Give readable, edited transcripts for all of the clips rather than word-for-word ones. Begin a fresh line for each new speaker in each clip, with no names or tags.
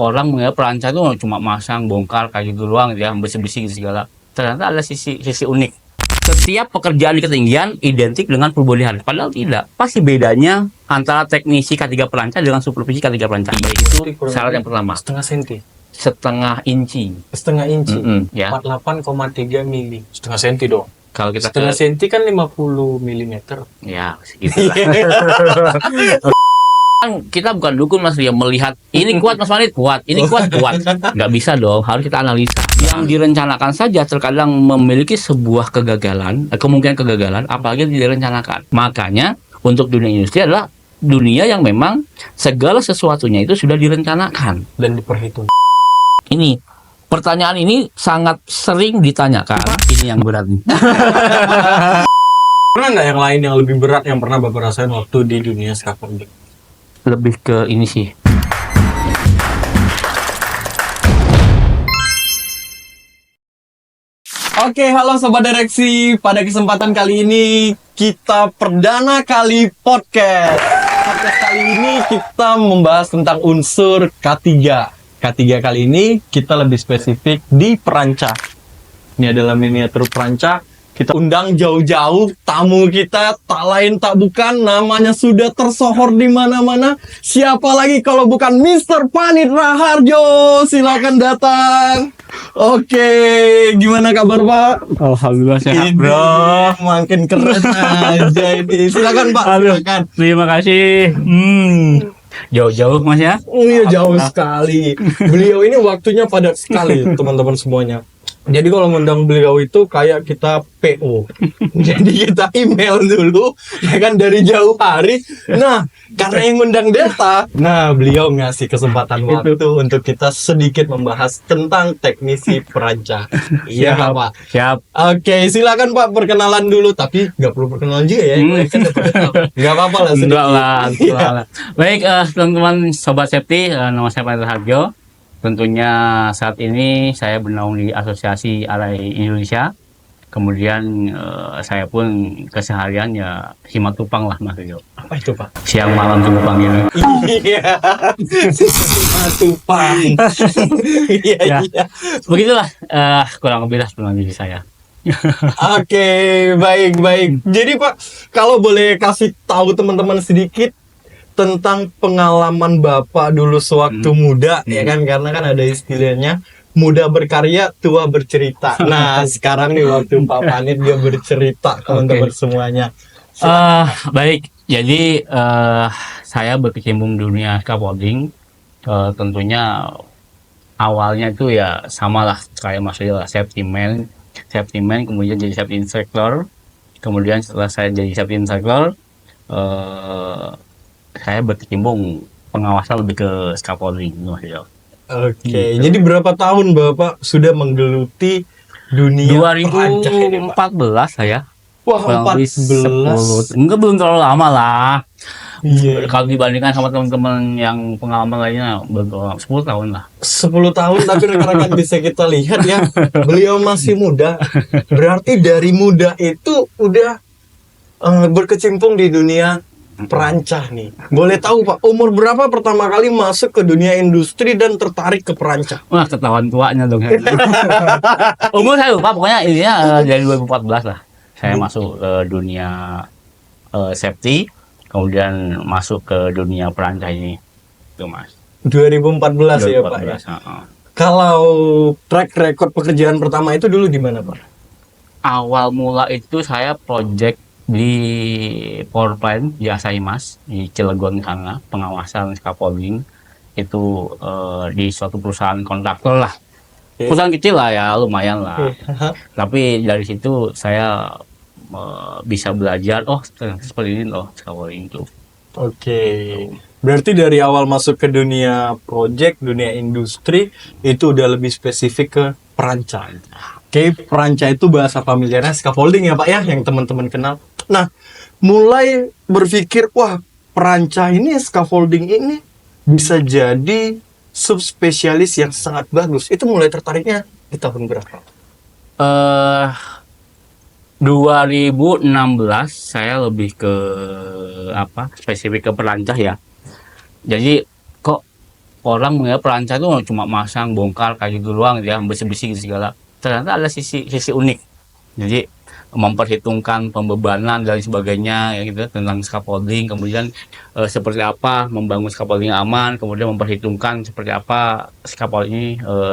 Orang mengira perancang itu cuma masang, bongkar kayak gitu doang ya, bersih-bersih gitu segala. Ternyata ada sisi unik. Setiap pekerjaan di ketinggian identik dengan perbolihan, padahal tidak. Pasti bedanya antara teknisi K3 perancang dengan supervisi K3 perancang. Itu syarat yang pertama.
Setengah senti.
Setengah inci.
Setengah inci.
Ya.
48,3 mili. Setengah senti dong.
Kalau kita
setengah senti kan 50 mm.
Ya, segitu lah. Kan kita bukan dukun Mas Ria, melihat ini kuat Mas Wanit, kuat, ini kuat, nggak bisa dong, harus kita analisa. Yang direncanakan saja terkadang memiliki sebuah kegagalan, kemungkinan kegagalan, apalagi direncanakan. Makanya untuk dunia industri adalah dunia yang memang segala sesuatunya itu sudah direncanakan
dan diperhitungkan.
Ini pertanyaan ini sangat sering ditanyakan. Ini yang berat nih.
Pernah nggak yang lain yang lebih berat yang pernah Bapak rasain waktu di dunia scaffolding?
Lebih ke ini sih.
Oke, halo Sobat Direksi. Pada kesempatan kali ini kita perdana kali podcast. Podcast kali ini kita membahas tentang unsur K3. K3 kali ini kita lebih spesifik di perancah. Ini adalah miniatur perancah. Kita undang jauh-jauh tamu kita, tak lain tak bukan, namanya sudah tersohor di mana-mana. Siapa lagi kalau bukan Mr. Panit Raharjo? Silakan datang. Oke, gimana kabar Pak?
Alhamdulillah sehat,
Bro. Makin keren aja ini. Silakan Pak. Silakan.
Terima kasih. Jauh-jauh Mas ya?
Oh iya, jauh sekali. Beliau ini waktunya padat sekali, teman-teman semuanya. Jadi kalau ngundang beliau itu kayak kita PO. Jadi kita email dulu, ya kan, dari jauh hari. Nah, karena yang ngundang Delta, nah beliau ngasih kesempatan waktu untuk kita sedikit membahas tentang teknisi perancah. Iya Pak.
Siap.
Oke, silakan Pak perkenalan dulu. Tapi nggak perlu perkenalan juga ya. Kan nggak apa-apa lah sedikit.
Enggak lah. Baik, teman-teman Sobat Safety, nama saya Pak Harjo. Tentunya saat ini saya bernaung di Asosiasi Alay Indonesia. Kemudian saya pun keseharian ya simatupang lah Mas Rio.
Apa itu Pak?
Siang malam tupang gitu.
Iya, simatupang. Iya.
Begitulah kurang lebih lah pengen diri saya.
Oke, baik. Jadi Pak, kalau boleh kasih tahu teman-teman sedikit tentang pengalaman Bapak dulu sewaktu muda, ya kan, karena kan ada istilahnya muda berkarya, tua bercerita. Nah, sekarang nih waktu Pak Panit dia bercerita teman-teman semuanya.
Baik, jadi saya berkecimpung dunia scaffolding. Tentunya awalnya itu ya samalah kayak Mas Rio, safety man, kemudian jadi safety instructor. Kemudian setelah saya jadi safety instructor, saya berkecimpung pengawasan lebih ke scaffolding.
Oke, jadi berapa tahun Bapak sudah menggeluti dunia
2014 saya.
Wah, 14.
Enggak, belum terlalu lama lah.
Iya.
Kalau dibandingkan sama teman-teman yang pengalaman lainnya, belum terlalu lama. 10 tahun lah.
10 tahun, tapi rekan-rekan bisa kita lihat ya, beliau masih muda. Berarti dari muda itu udah berkecimpung di dunia perancah nih. Boleh tahu Pak, umur berapa pertama kali masuk ke dunia industri dan tertarik ke perancah?
Wah, ketahuan tuanya dong. Umur saya lupa, pokoknya ininya dari 2014 lah. Saya masuk ke dunia safety, kemudian masuk ke dunia perancah ini. Itu Mas.
2014 ya Pak ya. Kalau track record pekerjaan pertama itu dulu di mana Pak?
Awal mula itu saya project di power plant di Asaimas di Cilegon sana, pengawasan scaffolding itu di suatu perusahaan kontraktor lah. Perusahaan kecil lah ya, lumayan lah. Tapi dari situ saya bisa belajar, seperti ini loh scaffolding itu.
Oke. Berarti dari awal masuk ke dunia project, dunia industri itu udah lebih spesifik ke perancah. Oke, perancah itu bahasa familiarnya scaffolding ya Pak ya, yang teman-teman kenal. Nah, mulai berpikir, wah, perancah ini, scaffolding ini bisa jadi subspesialis yang sangat bagus. Itu mulai tertariknya di tahun berapa?
2016 saya lebih ke spesifik ke perancah ya. Jadi kok orang mengira perancang itu cuma masang, bongkar kayak gitu doang ya, bersih-bersih gitu segala. Ternyata ada sisi unik. Jadi memperhitungkan pembebanan dan sebagainya ya gitu tentang scaffolding, kemudian seperti apa membangun scaffolding aman, kemudian memperhitungkan seperti apa scaffolding ini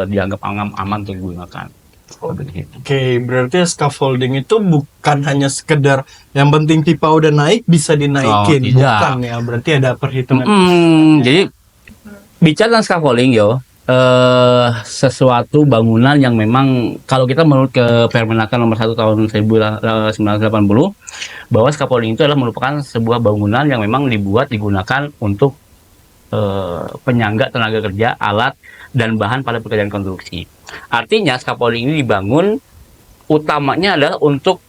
dianggap aman untuk digunakan.
Oke, berarti scaffolding itu bukan hanya sekedar yang penting pipa udah naik bisa dinaikin,
Oh, tidak.
bukan ya? Berarti ada perhitungan.
Jadi bicara tentang scaffolding sesuatu bangunan yang memang kalau kita menurut ke Permenaker nomor 1 tahun 1980 bahwa scaffolding itu adalah merupakan sebuah bangunan yang memang digunakan untuk penyangga tenaga kerja, alat dan bahan pada pekerjaan konstruksi. Artinya scaffolding ini dibangun utamanya adalah untuk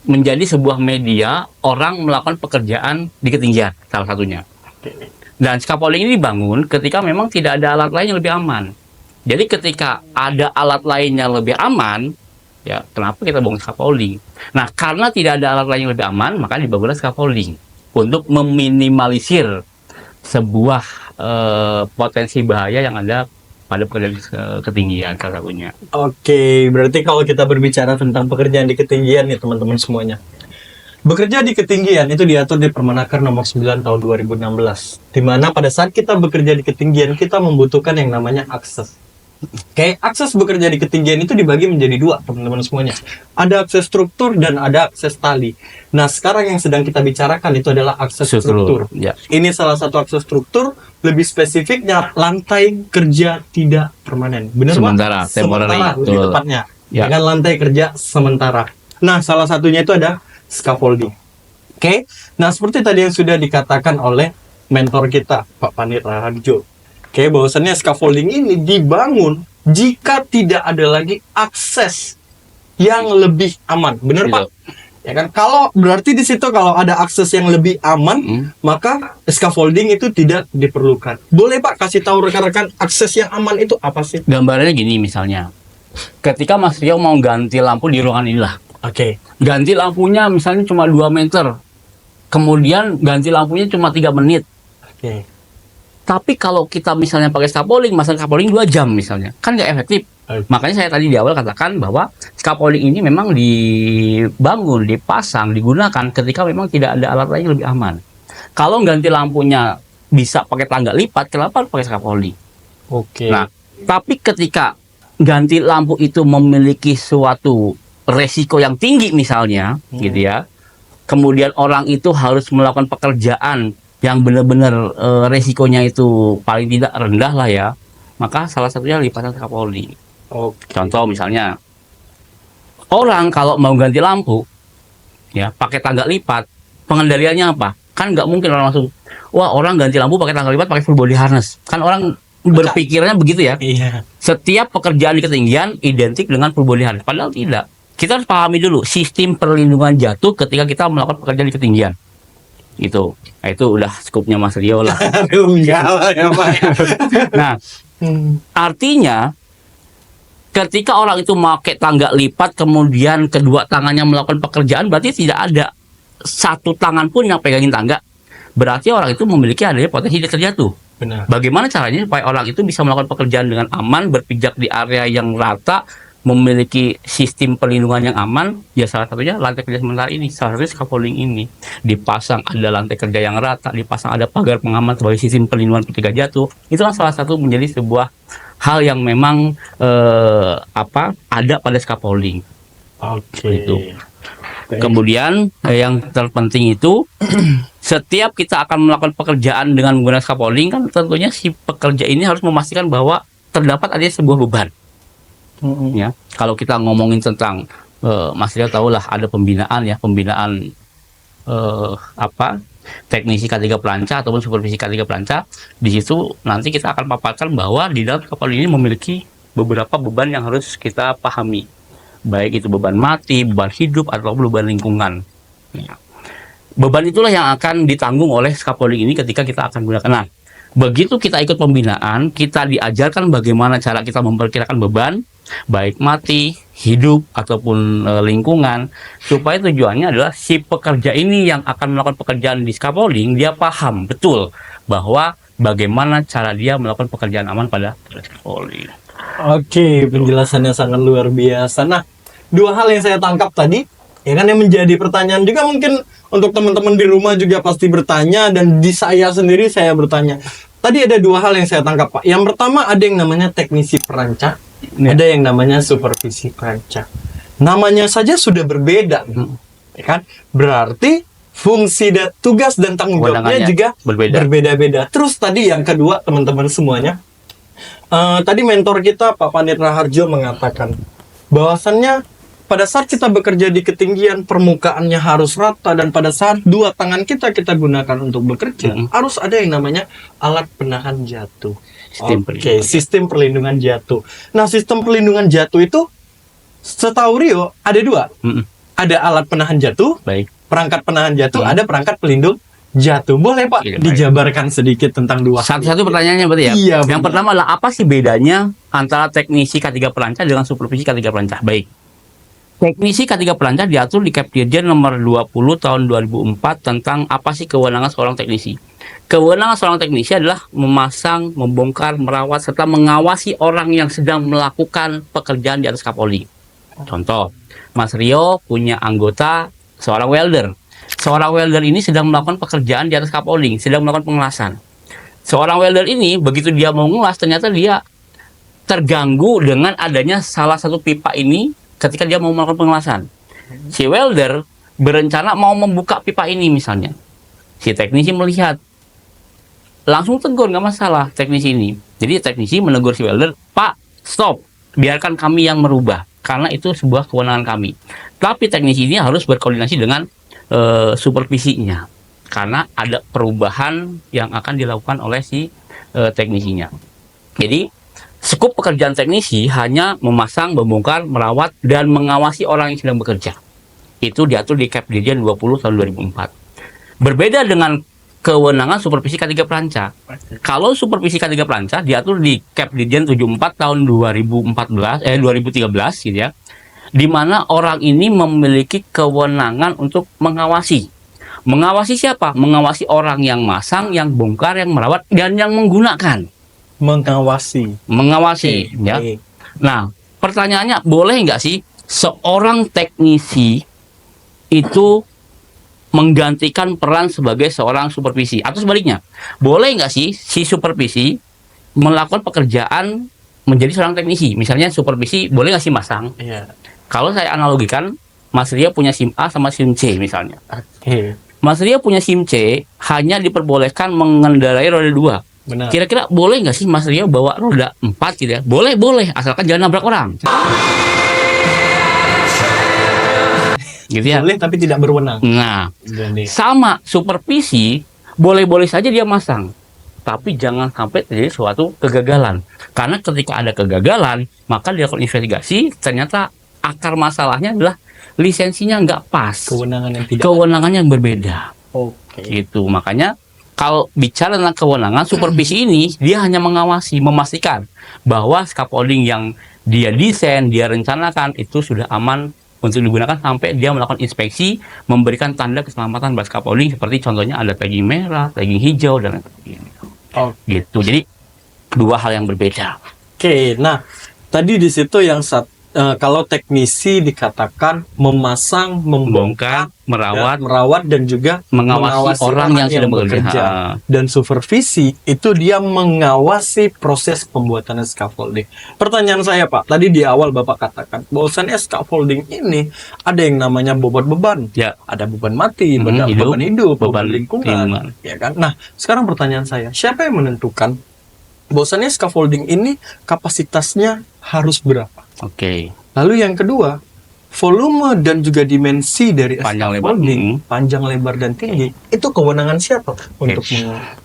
menjadi sebuah media orang melakukan pekerjaan di ketinggian salah satunya. Dan scaffolding ini dibangun ketika memang tidak ada alat lain yang lebih aman. Jadi ketika ada alat lain yang lebih aman, ya kenapa kita bangun scaffolding? Nah, karena tidak ada alat lain yang lebih aman, maka dibangunlah scaffolding untuk meminimalisir sebuah potensi bahaya yang ada pada pekerjaan ketinggian salah satunya.
Oke, berarti kalau kita berbicara tentang pekerjaan di ketinggian nih teman-teman semuanya. Bekerja di ketinggian itu diatur di Permenaker nomor 9 tahun 2016. Di mana pada saat kita bekerja di ketinggian, kita membutuhkan yang namanya akses. Oke, akses bekerja di ketinggian itu dibagi menjadi dua, teman-teman semuanya. Ada akses struktur dan ada akses tali. Nah, sekarang yang sedang kita bicarakan itu adalah akses struktur.
Ya.
Ini salah satu akses struktur, lebih spesifiknya lantai kerja tidak permanen. Benar, Pak?
Sementara, temporary.
Sementara, lebih tepatnya.
Ya.
Dengan lantai kerja sementara. Nah, salah satunya itu ada scaffolding. Oke, nah seperti tadi yang sudah dikatakan oleh mentor kita, Pak Panitra Harjo. Oke, bahwasannya scaffolding ini dibangun jika tidak ada lagi akses yang lebih aman. Benar, Pak? Ya kan? Kalau berarti di situ kalau ada akses yang lebih aman, maka scaffolding itu tidak diperlukan. Boleh, Pak, kasih tahu rekan-rekan akses yang aman itu apa sih?
Gambarnya gini misalnya. Ketika Mas Rio mau ganti lampu di ruangan inilah.
Oke.
Ganti lampunya misalnya cuma 2 meter. Kemudian ganti lampunya cuma 3 menit.
Oke.
Tapi kalau kita misalnya pakai scaffolding, masang scaffolding 2 jam misalnya, kan nggak efektif. Makanya saya tadi di awal katakan bahwa scaffolding ini memang dibangun, dipasang, digunakan ketika memang tidak ada alat lain yang lebih aman. Kalau ganti lampunya bisa pakai tangga lipat, kenapa pakai scaffolding?
Oke.
Nah, tapi ketika ganti lampu itu memiliki suatu resiko yang tinggi misalnya, gitu ya. Kemudian orang itu harus melakukan pekerjaan yang benar-benar resikonya itu paling tidak rendah lah ya. Maka salah satunya lipatan scaffolding. Contoh misalnya, orang kalau mau ganti lampu, ya pakai tangga lipat, pengendaliannya apa? Kan nggak mungkin orang langsung, wah orang ganti lampu pakai tangga lipat pakai full body harness. Kan orang berpikirnya begitu ya.
Iya.
Setiap pekerjaan di ketinggian identik dengan full body harness. Padahal tidak. Kita harus pahami dulu sistem perlindungan jatuh ketika kita melakukan pekerjaan di ketinggian. Itu. Nah, itu udah skupnya Mas Rio lah.
Aduh, enggak lah ya, Pak.
Nah, artinya ketika orang itu memakai tangga lipat kemudian kedua tangannya melakukan pekerjaan, berarti tidak ada satu tangan pun yang pegangin tangga. Berarti orang itu memiliki adanya potensi terjatuh.
Benar.
Bagaimana caranya supaya orang itu bisa melakukan pekerjaan dengan aman, berpijak di area yang rata, memiliki sistem perlindungan yang aman? Ya salah satunya lantai kerja sementara ini, salah satunya scaffolding ini. Dipasang ada lantai kerja yang rata, dipasang ada pagar pengaman sebagai sistem perlindungan ketika jatuh. Itu kan salah satu menjadi sebuah hal yang memang ada pada scaffolding.
Oke.
Itu. Kemudian yang terpenting itu setiap kita akan melakukan pekerjaan dengan menggunakan scaffolding, kan tentunya si pekerja ini harus memastikan bahwa terdapat adanya sebuah beban. Ya, kalau kita ngomongin tentang Mas Rio tahu lah ada pembinaan teknisi K3 Pelanca ataupun supervisi K3 Pelanca. Di situ nanti kita akan paparkan bahwa di dalam scaffolding ini memiliki beberapa beban yang harus kita pahami, baik itu beban mati, beban hidup atau beban lingkungan. Ya. Beban itulah yang akan ditanggung oleh scaffolding ini ketika kita akan gunakan. Nah, begitu kita ikut pembinaan, kita diajarkan bagaimana cara kita memperkirakan beban, baik mati, hidup, ataupun lingkungan, supaya tujuannya adalah si pekerja ini yang akan melakukan pekerjaan di scaffolding, dia paham betul bahwa bagaimana cara dia melakukan pekerjaan aman pada scaffolding.
Oke, penjelasannya sangat luar biasa. Nah, dua hal yang saya tangkap tadi, ya kan, yang menjadi pertanyaan juga mungkin untuk teman-teman di rumah juga pasti bertanya, dan di saya sendiri saya bertanya. Tadi ada dua hal yang saya tangkap, Pak. Yang pertama ada yang namanya teknisi perancang, ada yang namanya supervisi perancang. Namanya saja sudah berbeda, ya kan? Berarti fungsi dan tugas dan tanggung jawabnya
Kewenangannya
juga
berbeda.
berbeda-beda. Terus tadi yang kedua, teman-teman semuanya, tadi mentor kita Pak Panitra Harjo mengatakan bahwasannya pada saat kita bekerja di ketinggian, permukaannya harus rata, dan pada saat dua tangan kita gunakan untuk bekerja, harus ada yang namanya alat penahan jatuh.
Sistem perlindungan.
Sistem perlindungan jatuh. Nah, sistem perlindungan jatuh itu setahu Rio ada dua. Ada alat penahan jatuh,
Baik.
perangkat penahan jatuh, ada perangkat pelindung jatuh. Boleh Pak
Iya, baik.
dijabarkan sedikit tentang dua hal
Satu-satu
ini?
pertanyaannya berarti ya.
Iya,
Yang
benar.
pertama adalah apa sih bedanya antara teknisi K3 perancah dengan supervisi K3 perancah? Baik. Teknisi K3 perancah diatur di Kep Dirjen nomor 20 tahun 2004 tentang apa sih kewenangan seorang teknisi. Kewenangan seorang teknisi adalah memasang, membongkar, merawat, serta mengawasi orang yang sedang melakukan pekerjaan di atas scaffolding. Contoh, Mas Rio punya anggota seorang welder. Seorang welder ini sedang melakukan pekerjaan di atas scaffolding, sedang melakukan pengelasan. Seorang welder ini begitu dia mau ngelas, ternyata dia terganggu dengan adanya salah satu pipa ini ketika dia mau melakukan pengelasan. Si welder berencana mau membuka pipa ini misalnya. Si teknisi melihat, langsung tegur, nggak masalah teknisi ini. Jadi teknisi menegur si welder, Pak, stop, biarkan kami yang merubah, karena itu sebuah kewenangan kami. Tapi teknisi ini harus berkoordinasi dengan supervisinya, karena ada perubahan yang akan dilakukan oleh si teknisinya. Jadi skup pekerjaan teknisi hanya memasang, membongkar, merawat, dan mengawasi orang yang sedang bekerja. Itu diatur di Kep Dirjen 20 tahun 2004. Berbeda dengan kewenangan supervisi K3 perancah. Kalau supervisi K3 perancah diatur di Kep Dirjen 74 tahun 2013 gitu ya. Di mana orang ini memiliki kewenangan untuk mengawasi. Mengawasi siapa? Mengawasi orang yang masang, yang bongkar, yang merawat, dan yang menggunakan.
Mengawasi.
Mengawasi, ya.
Oke.
Nah, pertanyaannya, boleh nggak sih seorang teknisi itu menggantikan peran sebagai seorang supervisi? Atau sebaliknya, boleh nggak sih si supervisi melakukan pekerjaan menjadi seorang teknisi? Misalnya supervisi, boleh nggak sih masang?
Iya.
Kalau saya analogikan, Mas Rio punya SIM A sama SIM C misalnya.
Oke.
Mas Rio punya SIM C hanya diperbolehkan mengendarai roda 2.
Benar.
Kira-kira boleh nggak sih Mas Rio bawa roda 4 gitu ya? Boleh, boleh, asalkan jangan nabrak orang. Gitu ya.
Boleh tapi tidak berwenang.
Nah,
Jadi,
sama supervisi, boleh-boleh saja dia masang. Tapi jangan sampai terjadi suatu kegagalan. Karena ketika ada kegagalan, maka dilakukan investigasi, ternyata akar masalahnya adalah lisensinya nggak pas.
kewenangan yang tidak.
Kewenangannya yang berbeda.
Oke.
Gitu. Makanya kalau bicara tentang kewenangan, supervisi ini dia hanya mengawasi, memastikan bahwa scaffolding yang dia desain, dia rencanakan itu sudah aman untuk digunakan sampai dia melakukan inspeksi, memberikan tanda keselamatan pada scaffolding seperti contohnya ada tagging merah, tagging hijau, dan lain sebagainya.
Oh.
Gitu. Jadi dua hal yang berbeda.
Oke, nah tadi di situ yang kalau teknisi dikatakan memasang,
Membongkar, merawat,
dan juga
mengawasi orang yang sedang bekerja.
Dan supervisi itu dia mengawasi proses pembuatan scaffolding. Pertanyaan saya Pak, tadi di awal Bapak katakan bahwasannya scaffolding ini ada yang namanya bobot beban,
Ya.
ada beban mati, beban hidup, beban lingkungan, ya kan? Nah, sekarang pertanyaan saya, siapa yang menentukan bahwasannya scaffolding ini kapasitasnya harus berapa?
Oke.
Lalu yang kedua, volume dan juga dimensi dari
Panjang, lebar.
scaffolding, panjang, lebar, dan tinggi, itu kewenangan siapa untuk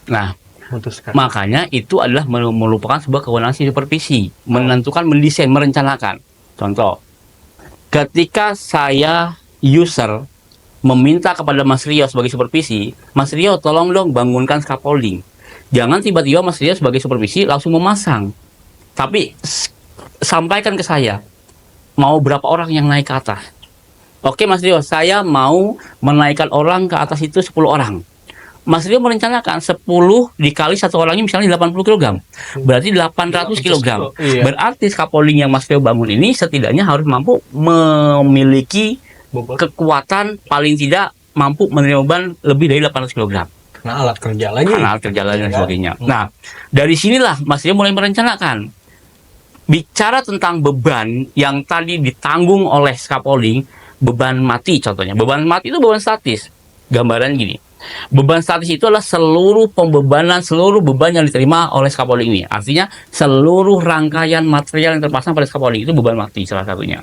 Nah,
memutuskan?
makanya itu adalah merupakan sebuah kewenangan si supervisi, menentukan, mendesain, merencanakan. Contoh, ketika saya user meminta kepada Mas Rio sebagai supervisi, Mas Rio tolong dong bangunkan scaffolding. Jangan tiba-tiba Mas Rio sebagai supervisi langsung memasang. Tapi sampaikan ke saya, mau berapa orang yang naik ke atas? Oke Mas Rio, saya mau menaikkan orang ke atas itu 10 orang. Mas Rio merencanakan 10 dikali satu orangnya misalnya 80 kg. Berarti 800 kg.
Iya.
Berarti scaffolding yang Mas Rio bangun ini setidaknya harus mampu memiliki
Bobot.
kekuatan paling tidak mampu menerima beban lebih dari 800 kg.
Nah, alat kerja lagi.
Karena kerja lain dan
Ya.
sebagainya. Nah, dari sinilah Mas Rio mulai merencanakan. Bicara tentang beban yang tadi ditanggung oleh scaffolding, beban mati contohnya. Beban mati itu beban statis. Gambaran gini. Beban statis itu adalah seluruh beban yang diterima oleh scaffolding ini. Artinya seluruh rangkaian material yang terpasang pada scaffolding itu beban mati salah satunya.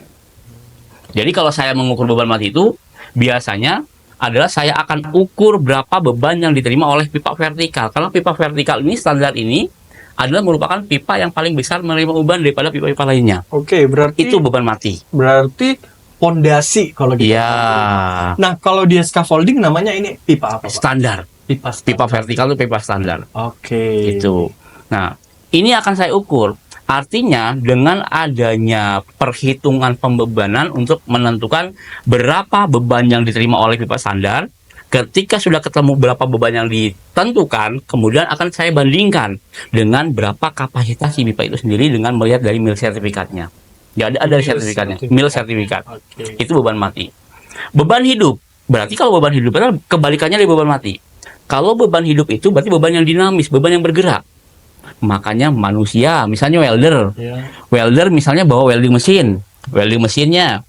Jadi kalau saya mengukur beban mati itu biasanya adalah saya akan ukur berapa beban yang diterima oleh pipa vertikal. Karena pipa vertikal ini standar ini adalah merupakan pipa yang paling besar menerima beban daripada pipa-pipa lainnya.
Oke, berarti
Itu beban mati.
berarti pondasi kalau gitu.
Iya.
Nah, kalau dia scaffolding namanya ini pipa apa, Pak?
Standar.
Pipa.
Pipa vertikal itu pipa standar.
Oke.
Gitu. Nah, ini akan saya ukur. Artinya dengan adanya perhitungan pembebanan untuk menentukan berapa beban yang diterima oleh pipa standar, ketika sudah ketemu berapa beban yang ditentukan, kemudian akan saya bandingkan dengan berapa kapasitas si pipa itu sendiri dengan melihat dari mil sertifikatnya. Ya ada
Mil
sertifikatnya,
sertifikat.
mil sertifikat.
Oke.
Itu beban mati. Beban hidup, berarti kalau beban hidup itu kebalikannya dari beban mati. Kalau beban hidup itu berarti beban yang dinamis, beban yang bergerak. Makanya manusia, misalnya welder.
Ya.
Welder misalnya bawa welding mesinnya.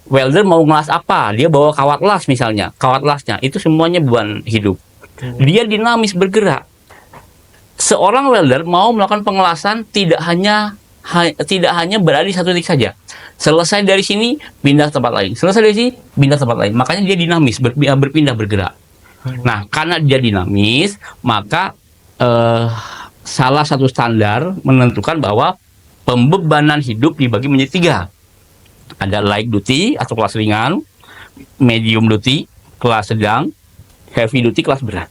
Welder mau ngelas apa? Dia bawa kawat las misalnya. Kawat lasnya itu semuanya beban hidup. Dia dinamis bergerak. Seorang welder mau melakukan pengelasan tidak hanya berada di satu titik saja. Selesai dari sini pindah ke tempat lain. Selesai dari sini pindah ke tempat lain. Makanya dia dinamis, berpindah bergerak. Nah, karena dia dinamis, maka salah satu standar menentukan bahwa pembebanan hidup dibagi menjadi 3. Ada light duty atau kelas ringan, medium duty, kelas sedang, heavy duty, kelas berat.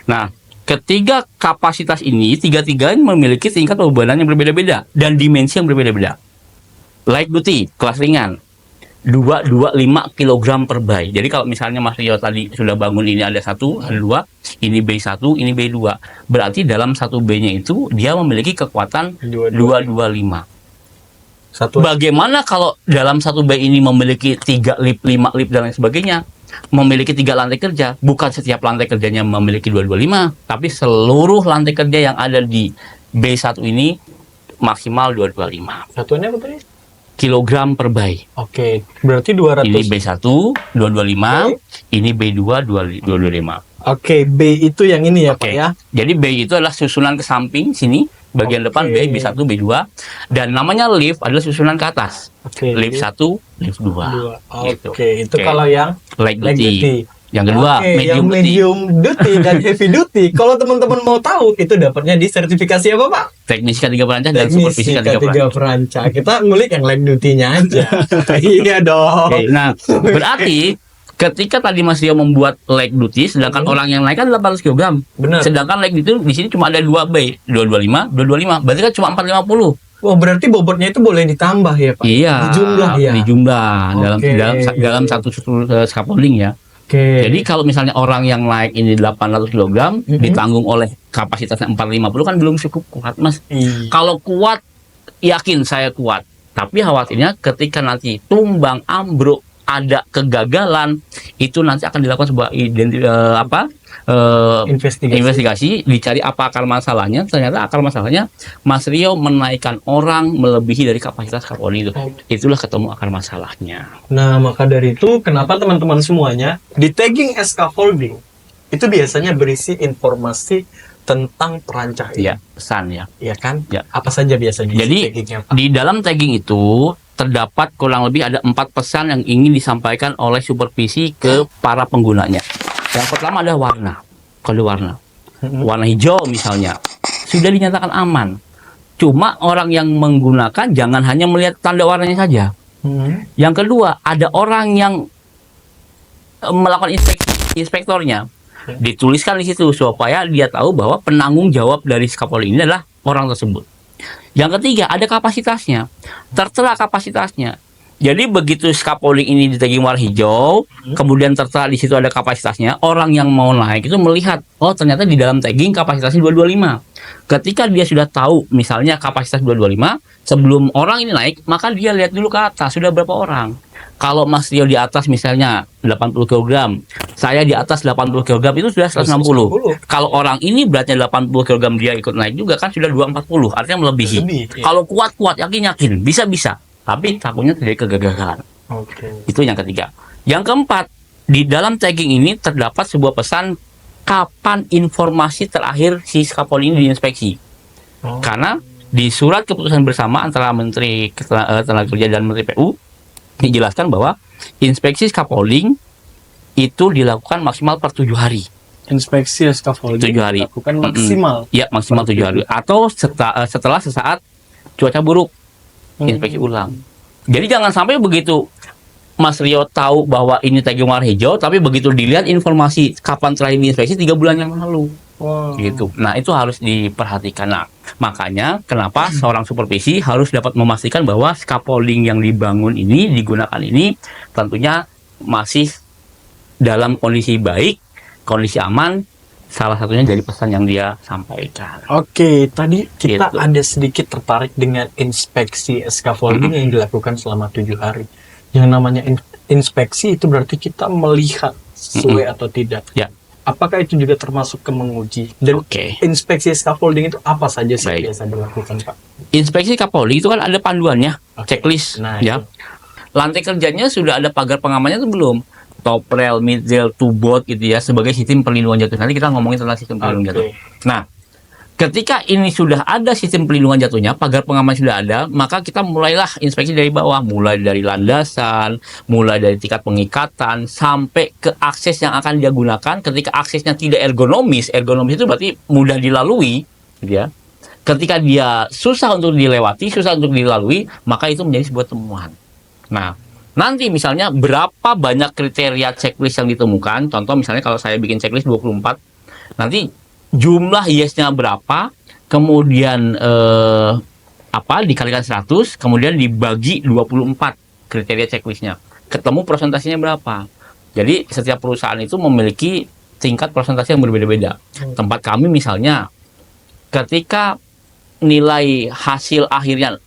Nah, ketiga kapasitas ini, tiga-tiga memiliki tingkat pembebanan yang berbeda-beda dan dimensi yang berbeda-beda. Light duty, kelas ringan, 225 kg per bay. Jadi kalau misalnya Mas Rio tadi sudah bangun ini ada 1, ada 2, ini B1, ini B2. Berarti dalam 1 B-nya itu dia memiliki kekuatan 225.
Satu.
Bagaimana kalau dalam 1 B ini memiliki 3 lift, 5 lift dan lain sebagainya? Memiliki 3 lantai kerja. Bukan setiap lantai kerjanya memiliki 225, tapi seluruh lantai kerja yang ada di B1 ini maksimal 225
Satuannya apa tadi?
kilogram per bay.
Oke, berarti 200.
Ini B1 225, ini B2 225.
Oke, B itu yang ini ya, Pak
Oke.
ya.
Jadi B itu adalah susunan ke samping sini, bagian depan B, B1, B2, dan namanya lift adalah susunan ke atas.
Oke.
Lift 1, lift 2.
Dua.
Gitu.
Oke, itu
Oke.
kalau yang
Light
light
duty.
duty.
Yang kedua,
Oke, yang
medium duty.
medium duty dan heavy duty. Kalau teman-teman mau tahu, itu dapatnya di sertifikasi apa, Pak?
Teknisi K3 perancah dan supervisi K3 perancah.
perancah. Kita ngulik yang light duty-nya aja. Iya dong.
Oke, nah, berarti ketika tadi Mas Rio membuat light duty, sedangkan orang yang naik kan 800 kg.
Benar.
Sedangkan light duty di sini cuma ada 2 B, 225, 225. Berarti kan cuma 450.
Wah, berarti bobotnya itu boleh ditambah ya, Pak?
Iya,
Di jumlah ya.
di jumlah
Oke.
dalam satu scaffolding ya.
Oke.
Jadi kalau misalnya orang yang naik ini 800 kg ditanggung oleh kapasitasnya 450 kan belum cukup kuat, Mas.
Iya.
Kalau kuat, yakin saya kuat. Tapi khawatirnya ketika nanti tumbang, ambruk, ada kegagalan, itu nanti akan dilakukan sebuah investigasi, dicari apa akar masalahnya. Ternyata akar masalahnya Mas Rio menaikkan orang melebihi dari kapasitas scaffolding itu. Itulah ketemu akar masalahnya.
Nah, maka dari itu kenapa teman-teman semuanya di tagging scaffolding itu biasanya berisi informasi tentang perancah ini.
Ya, pesan ya.
Iya kan?
Ya.
Apa saja biasanya
Jadi
isi taggingnya, Pak?
di dalam tagging itu terdapat kurang lebih ada 4 pesan yang ingin disampaikan oleh supervisi ke para penggunanya. Yang pertama adalah warna, kode warna. Warna hijau misalnya sudah dinyatakan aman. Cuma orang yang menggunakan jangan hanya melihat tanda warnanya saja. Yang kedua, ada orang yang melakukan inspektornya. Dituliskan di situ supaya dia tahu bahwa penanggung jawab dari scaffolding ini adalah orang tersebut. Yang ketiga, ada kapasitasnya. Tertera kapasitasnya. Jadi begitu scaffolding ini di warna hijau, kemudian tertera di situ ada kapasitasnya, orang yang mau naik itu melihat, oh ternyata di dalam tagging kapasitasnya 225. Ketika dia sudah tahu misalnya kapasitas 225, sebelum orang ini naik, maka dia lihat dulu ke atas sudah berapa orang. Kalau Mas Rio di atas misalnya 80 kg, saya di atas 80 kg itu sudah 160. Kalau orang ini beratnya 80 kg dia ikut naik juga kan sudah 240, artinya melebihi.
Iya.
Kalau kuat-kuat, yakin-yakin, bisa-bisa. Tapi takutnya terjadi kegagalan.
Oke.
Itu yang ketiga. Yang keempat, di dalam tagging ini terdapat sebuah pesan kapan informasi terakhir si scaffolding ini diinspeksi.
Oh.
Karena di surat keputusan bersama antara Menteri Tenaga Kerja dan Menteri PU dijelaskan bahwa inspeksi scaffolding itu dilakukan maksimal per 7 hari.
Inspeksi scaffolding
7 hari.
dilakukan maksimal.
Ya, maksimal 7 hari. Atau setelah sesaat cuaca buruk, inspeksi ulang. Jadi jangan sampai begitu Mas Rio tahu bahwa ini tagging warna hijau, tapi begitu dilihat informasi kapan terakhir diinspeksi 3 bulan yang lalu.
Wow.
Gitu. Nah, itu harus diperhatikan. Nah, makanya kenapa seorang supervisi harus dapat memastikan bahwa scaffolding yang dibangun ini, digunakan ini tentunya masih dalam kondisi baik, kondisi aman. Salah satunya dari pesan yang dia sampaikan.
Oke, tadi kita
Gitu.
ada sedikit tertarik dengan inspeksi scaffolding yang dilakukan selama 7 hari. Yang namanya inspeksi itu berarti kita melihat sesuai atau tidak.
Ya.
Apakah itu juga termasuk ke menguji? Dan
Oke.
inspeksi scaffolding itu apa saja sih
Baik.
biasa dilakukan, Pak?
Inspeksi scaffolding itu kan ada panduannya,
Oke.
checklist,
Nah,
ya.
itu.
Lantai kerjanya sudah ada pagar pengamannya itu belum? Top rail, mid rail, two board gitu ya, sebagai sistem perlindungan jatuh. Nanti kita ngomongin tentang sistem perlindungan jatuh.
Oke.
Nah, ketika ini sudah ada sistem perlindungan jatuhnya, pagar pengaman sudah ada, maka kita mulailah inspeksi dari bawah, mulai dari landasan, mulai dari tingkat pengikatan, sampai ke akses yang akan dia gunakan. Ketika aksesnya tidak ergonomis itu berarti mudah dilalui, gitu ya. Ketika dia susah untuk dilewati, susah untuk dilalui, maka itu menjadi sebuah temuan. Nah, nanti misalnya berapa banyak kriteria checklist yang ditemukan, contoh misalnya kalau saya bikin checklist 24, nanti jumlah yes-nya berapa, kemudian dikalikan 100, kemudian dibagi 24 kriteria checklistnya. Ketemu presentasinya berapa. Jadi setiap perusahaan itu memiliki tingkat presentasi yang berbeda-beda. Tempat kami misalnya, ketika nilai hasil akhirnya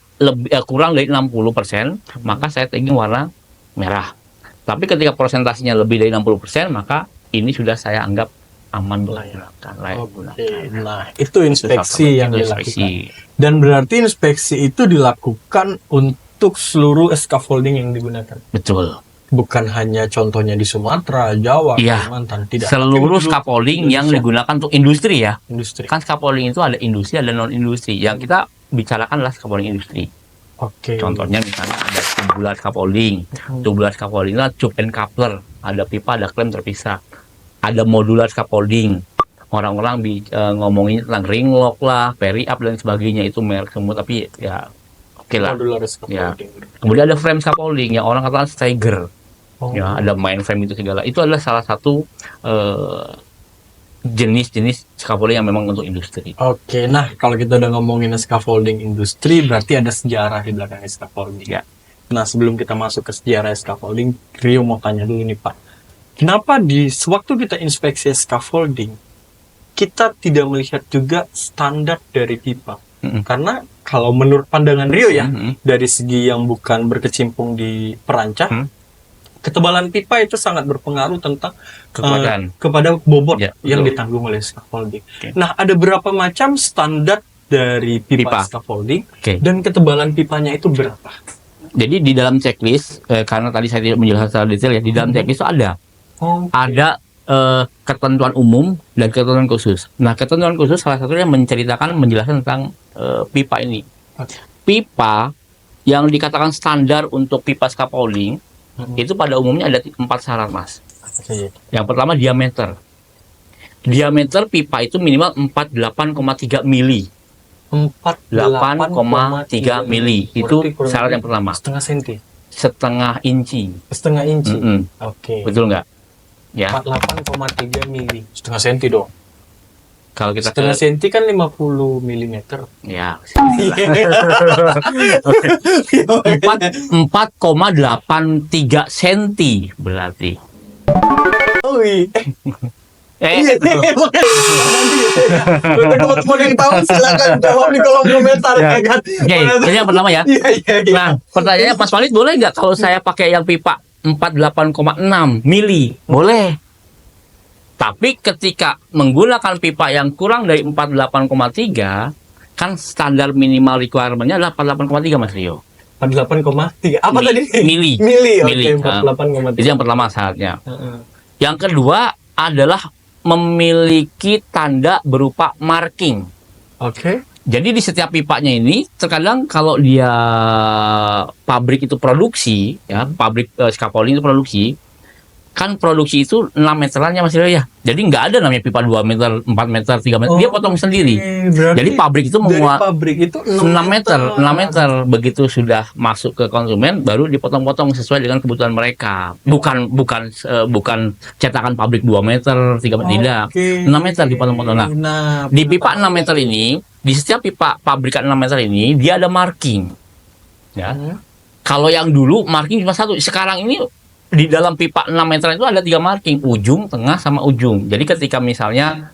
kurang dari 60%, maka saya tagging warna merah. Tapi ketika presentasinya lebih dari 60%, maka ini sudah saya anggap aman digunakan, layak digunakan.
Oke. Nah, itu inspeksi yang
Itu
dilakukan. Dan berarti inspeksi itu dilakukan untuk seluruh scaffolding yang digunakan.
Betul.
Bukan hanya contohnya di Sumatera, Jawa,
Iya.
Kalimantan, tidak.
Seluruh
Tapi
scaffolding yang
Indonesia.
digunakan untuk industri ya.
Industri.
Kan scaffolding itu ada industri, ada non-industri. Yang kita bicarakan adalah scaffolding industri.
Oke.
Contohnya misalnya ada tubular scaffolding. Tubular scaffolding adalah tube and coupler. Ada pipa, ada klem terpisah. Ada modular scaffolding. Orang-orang ngomongin tentang ring lock lah, peri up dan sebagainya, itu merek semua, tapi ya oke lah.
Modular scaffolding.
Kemudian ada frame scaffolding yang orang katakan stagger.
Oh.
Ya, ada main frame itu segala. Itu adalah salah satu jenis-jenis scaffolding yang memang untuk industri.
Oke, nah kalau kita udah ngomongin scaffolding industri, berarti ada sejarah di belakang scaffolding.
Ya.
Nah, sebelum kita masuk ke sejarah scaffolding, Rio mau tanya dulu nih Pak. Kenapa di sewaktu kita inspeksi scaffolding, kita tidak melihat juga standar dari pipa? Karena kalau menurut pandangan Rio ya, dari segi yang bukan berkecimpung di perancah, ketebalan pipa itu sangat berpengaruh tentang
Kekuatan.
kepada bobot
Ya,
yang
betul.
ditanggung oleh scaffolding.
Oke.
Nah, ada berapa macam standar dari pipa.
Pipa.
scaffolding
Oke.
dan ketebalan pipanya itu berapa?
Jadi di dalam checklist, karena tadi saya tidak menjelaskan secara detail ya, di dalam checklist itu ada ketentuan umum dan ketentuan khusus. Nah, ketentuan khusus salah satunya menjelaskan tentang pipa ini.
Oke.
Pipa yang dikatakan standar untuk pipa scaffolding itu pada umumnya ada 4 syarat, Mas.
Oke.
Yang pertama diameter. Diameter pipa itu minimal 48,3 mili. 8,3 mili. Itu
Berarti kurang
syarat
lebih
yang pertama.
setengah senti,
Setengah inci.
setengah inci.
Mm-mm.
Oke.
Betul nggak? Ya.
48,3 mili, setengah senti dong.
Kalau kita
setengah senti kan 50 mm.
ya 4,83 senti berarti.
Oh iya.
Eh,
Untuk teman-teman yang tahu silakan jawab di kolom komentar
Ya.
ya kan.
Oke, ini yang pertama ya.
Iya, iya, iya.
Nah, pertanyaannya Mas Walid, boleh nggak kalau saya pakai yang pipa 48,6 mili? Boleh. Tapi ketika menggunakan pipa yang kurang dari 48,3, kan standar minimal requirement-nya adalah 48,3 Mas Rio.
48,3. Apa tadi?
Mili.
Mili.
Mili.
Oke, 48,3.
Itu yang pertama syaratnya.
Heeh.
Yang kedua adalah memiliki tanda berupa marking.
Oke.
Jadi di setiap pipanya ini terkadang kalau dia pabrik itu produksi, ya pabrik scaffolding itu produksi, kan produksi itu 6 meterannya Mas Rio ya. Jadi nggak ada namanya pipa 2 meter, 4 meter, 3 meter. Dia potong sendiri.
Berarti
Jadi pabrik itu
dari
menguat
pabrik itu
6 meter, 6 meter. Begitu sudah masuk ke konsumen baru dipotong-potong sesuai dengan kebutuhan mereka. Bukan cetakan pabrik 2 meter, 3 meter, tidak.
Oke.
6 meter dipotong-potong. Nah, di pipa 6 meter ini, di setiap pipa pabrikan 6 meter ini dia ada marking. Ya.
Hmm.
Kalau yang dulu marking cuma satu, sekarang ini di dalam pipa 6 meter itu ada 3 marking, ujung, tengah, sama ujung. Jadi ketika misalnya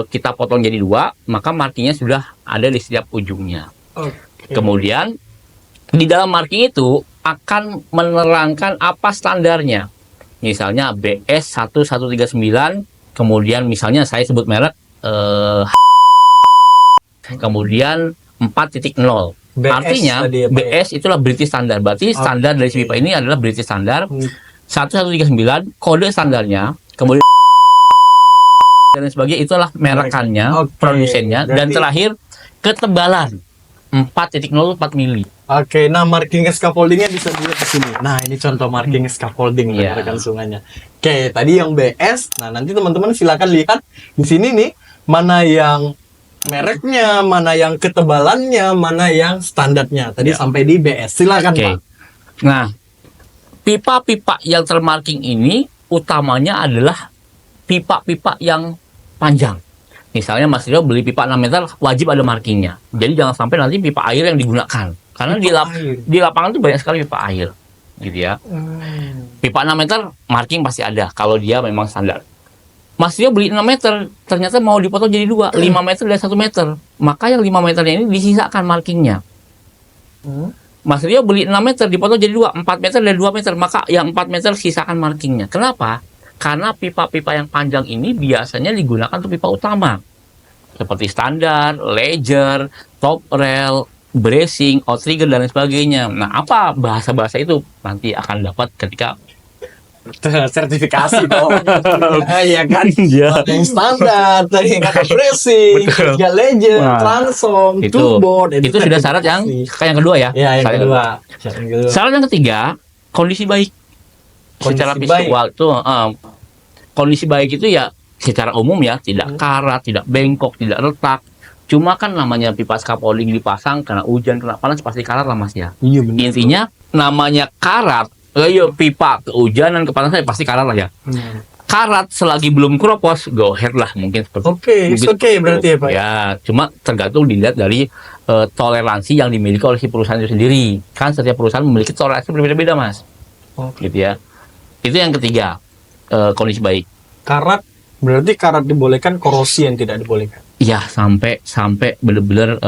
kita potong jadi 2, maka markingnya sudah ada di setiap ujungnya.
Oke.
Kemudian di dalam marking itu akan menerangkan apa standarnya. Misalnya BS 1139, kemudian misalnya saya sebut merek, kemudian 4.0.
BS
Artinya
tadi ya, Pak, ya?
BS itulah British Standard. Berarti standar dari pipa ini adalah British Standard. 1139 kode standarnya, kemudian dan sebagainya itulah merekannya,
Oke.
produsennya, dan
Berarti-
terakhir ketebalan 4,04 mili.
Oke, nah marking scaffoldingnya bisa dilihat di sini. Nah, ini contoh marking scaffolding
Iya.
rekan sungainya. Oke, tadi yang BS. Nah, nanti teman-teman silakan lihat di sini nih mana yang mereknya, mana yang ketebalannya, mana yang standarnya. Tadi
Ya.
sampai di BS. Silakan,
Oke.
Pak.
Nah, pipa-pipa yang termarking ini utamanya adalah pipa-pipa yang panjang. Misalnya Mas Rio beli pipa 6 meter, wajib ada markingnya. Jadi jangan sampai nanti pipa air yang digunakan. Karena
Air.
di lapangan tuh banyak sekali pipa air. Gitu ya. Pipa 6 meter, marking pasti ada kalau dia memang standar. Mas Rio beli 6 meter, ternyata mau dipotong jadi 2, 5 meter dan 1 meter. Maka yang 5 meternya ini disisakan markingnya. Mas Rio beli 6 meter, dipotong jadi 2, 4 meter dan 2 meter. Maka yang 4 meter sisakan markingnya. Kenapa? Karena pipa-pipa yang panjang ini biasanya digunakan untuk pipa utama. Seperti standar, ledger, top rail, bracing, outrigger, dan lain sebagainya. Nah, apa bahasa-bahasa itu nanti akan dapat ketika
Sertifikasi dong. Iya kan?
Iya.
Yang standar, tadi yang kata bracing,
Betul.
ya legend,
Nah,
transom,
itu
toolboard.
itu sudah syarat yang kedua ya.
Ya, yang
Syarat
kedua. Syarat yang kedua.
Syarat yang ketiga, kondisi baik. Secara
Kondisi baik.
visual itu kondisi baik itu ya secara umum ya, tidak karat, tidak bengkok, tidak retak. Cuma kan namanya pipa scaffolding dipasang kena hujan, kena panas pasti karat lah Mas ya.
Iya benar.
Intinya namanya karat, pipa kehujanan, kepanasan pasti karat lah ya. Karat selagi belum keropos, go ahead lah mungkin seperti
Oke, it's
mungkin
okay
seperti
berarti
itu.
ya Pak.
Ya, cuma tergantung dilihat dari toleransi yang dimiliki oleh si perusahaan itu sendiri. Kan setiap perusahaan memiliki toleransi berbeda-beda Mas.
Oke.
Gitu ya. Itu yang ketiga, kondisi baik.
Karat berarti karat dibolehkan, korosi yang tidak dibolehkan.
Iya, sampai benar-benar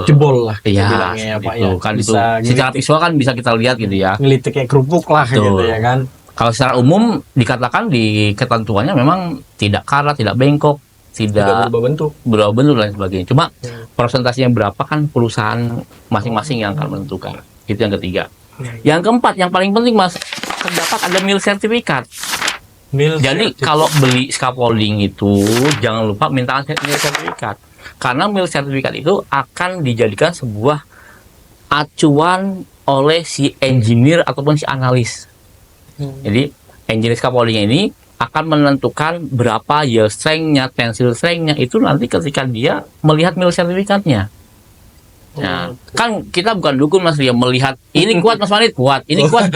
Jebol lah
ya,
bilangnya ya Pak ya.
kan itu
Bisa
secara visual kan bisa kita lihat gitu ya.
ngelitik kayak kerupuk lah gitu
Betul.
ya kan.
Kalau secara umum dikatakan di ketentuannya memang tidak karat, tidak bengkok,
Tidak
tidak
berubah bentuk.
berubah bentuk dan sebagainya. Cuma
Hmm.
presentasinya berapa kan perusahaan masing-masing yang akan menentukan. Itu yang ketiga.
Hmm.
Yang keempat, yang paling penting Mas, terdapat ada mil sertifikat.
Mil
Jadi
sertifikat.
kalau beli scaffolding itu jangan lupa minta mil sertifikat. Karena mil sertifikat itu akan dijadikan sebuah acuan oleh si engineer ataupun si analis. Jadi engineer scaffolding ini akan menentukan berapa yield strength-nya, tensile strength-nya itu nanti ketika dia melihat mil sertifikatnya. Nah, kan kita bukan dukun Mas Ria melihat ini kuat Mas Manit kuat, ini kuat,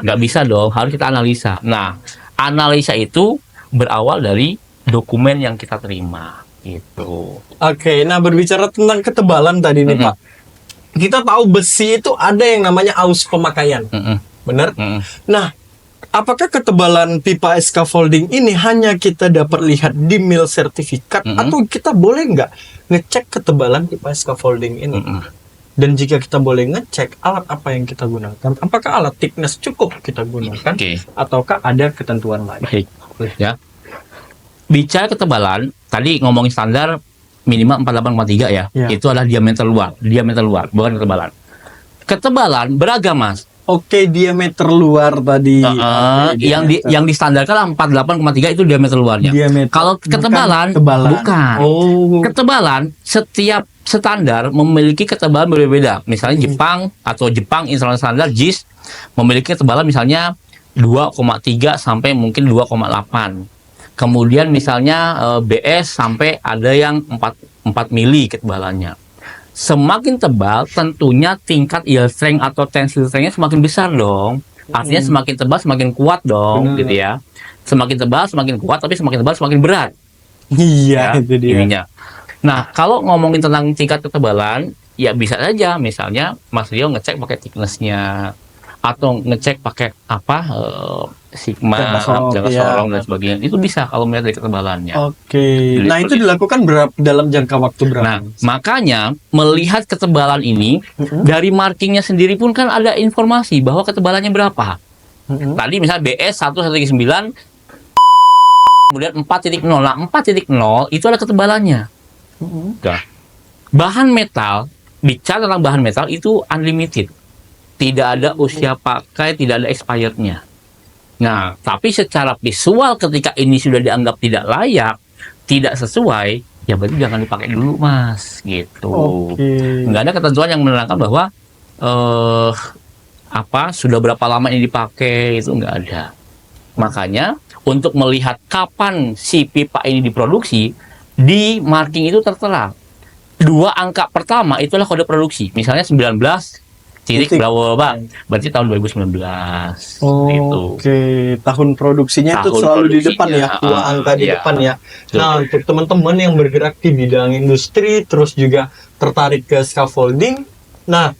nggak bisa dong, harus kita analisa. Nah, analisa itu berawal dari dokumen yang kita terima. Gitu.
Oke, nah berbicara tentang ketebalan tadi nih Pak. Kita tahu besi itu ada yang namanya aus pemakaian.
Mm-mm.
Benar?
Mm-mm.
Nah, apakah ketebalan pipa scaffolding ini hanya kita dapat lihat di mil sertifikat atau kita boleh nggak ngecek ketebalan pipa scaffolding ini? Dan jika kita boleh ngecek, alat apa yang kita gunakan? Apakah alat thickness cukup kita gunakan?
Oke.
Ataukah ada ketentuan lain?
Baik. Ya. Bicara ketebalan, tadi ngomongin standar minimal 48,3 ya.
Ya.
Itu adalah diameter luar, bukan ketebalan. Ketebalan beragam, Mas.
Oke, diameter luar tadi. Oke,
Yang distandarkan 48,3 itu diameter luarnya.
Diameter.
Kalau ketebalan, bukan.
Oh.
Ketebalan setiap standar memiliki ketebalan berbeda. Misalnya Jepang International Standard JIS memiliki ketebalan misalnya 2,3 sampai mungkin 2,8. Kemudian misalnya BS sampai ada yang 4 mili ketebalannya. Semakin tebal tentunya tingkat yield strength atau tensile strength-nya semakin besar dong. Artinya semakin tebal semakin kuat dong, gitu ya. Semakin tebal semakin kuat, tapi semakin tebal semakin berat.
Iya, itu dia.
Ininya. Nah, kalau ngomongin tentang tingkat ketebalan, ya bisa saja misalnya Mas Rio ngecek pakai thickness-nya atau ngecek pakai sigma, sorong dan sebagainya. Itu bisa kalau melihat dari ketebalannya.
Oke. Nah, itu dilakukan dalam jangka waktu berapa?
Nah, makanya melihat ketebalan ini dari markingnya sendiri pun kan ada informasi bahwa ketebalannya berapa. Tadi misalnya BS 1,9 kemudian 4.0. Nah, 4.0 itu ada ketebalannya. Bahan metal, bicara tentang bahan metal itu unlimited. Tidak ada usia pakai, tidak ada expirednya. Nah, tapi secara visual ketika ini sudah dianggap tidak layak, tidak sesuai, ya berarti jangan dipakai dulu, Mas. Gitu. Nggak ada ketentuan yang menerangkan bahwa sudah berapa lama ini dipakai, itu nggak ada. Makanya untuk melihat kapan si pipa ini diproduksi, di marking itu tertera 2 angka pertama itulah kode produksi. Misalnya 19 titik berapa, berarti tahun 2019.
Oke, tahun produksinya itu selalu di depan ya, 2 angka di depan ya. Nah, untuk teman-teman yang bergerak di bidang industri terus juga tertarik ke scaffolding, nah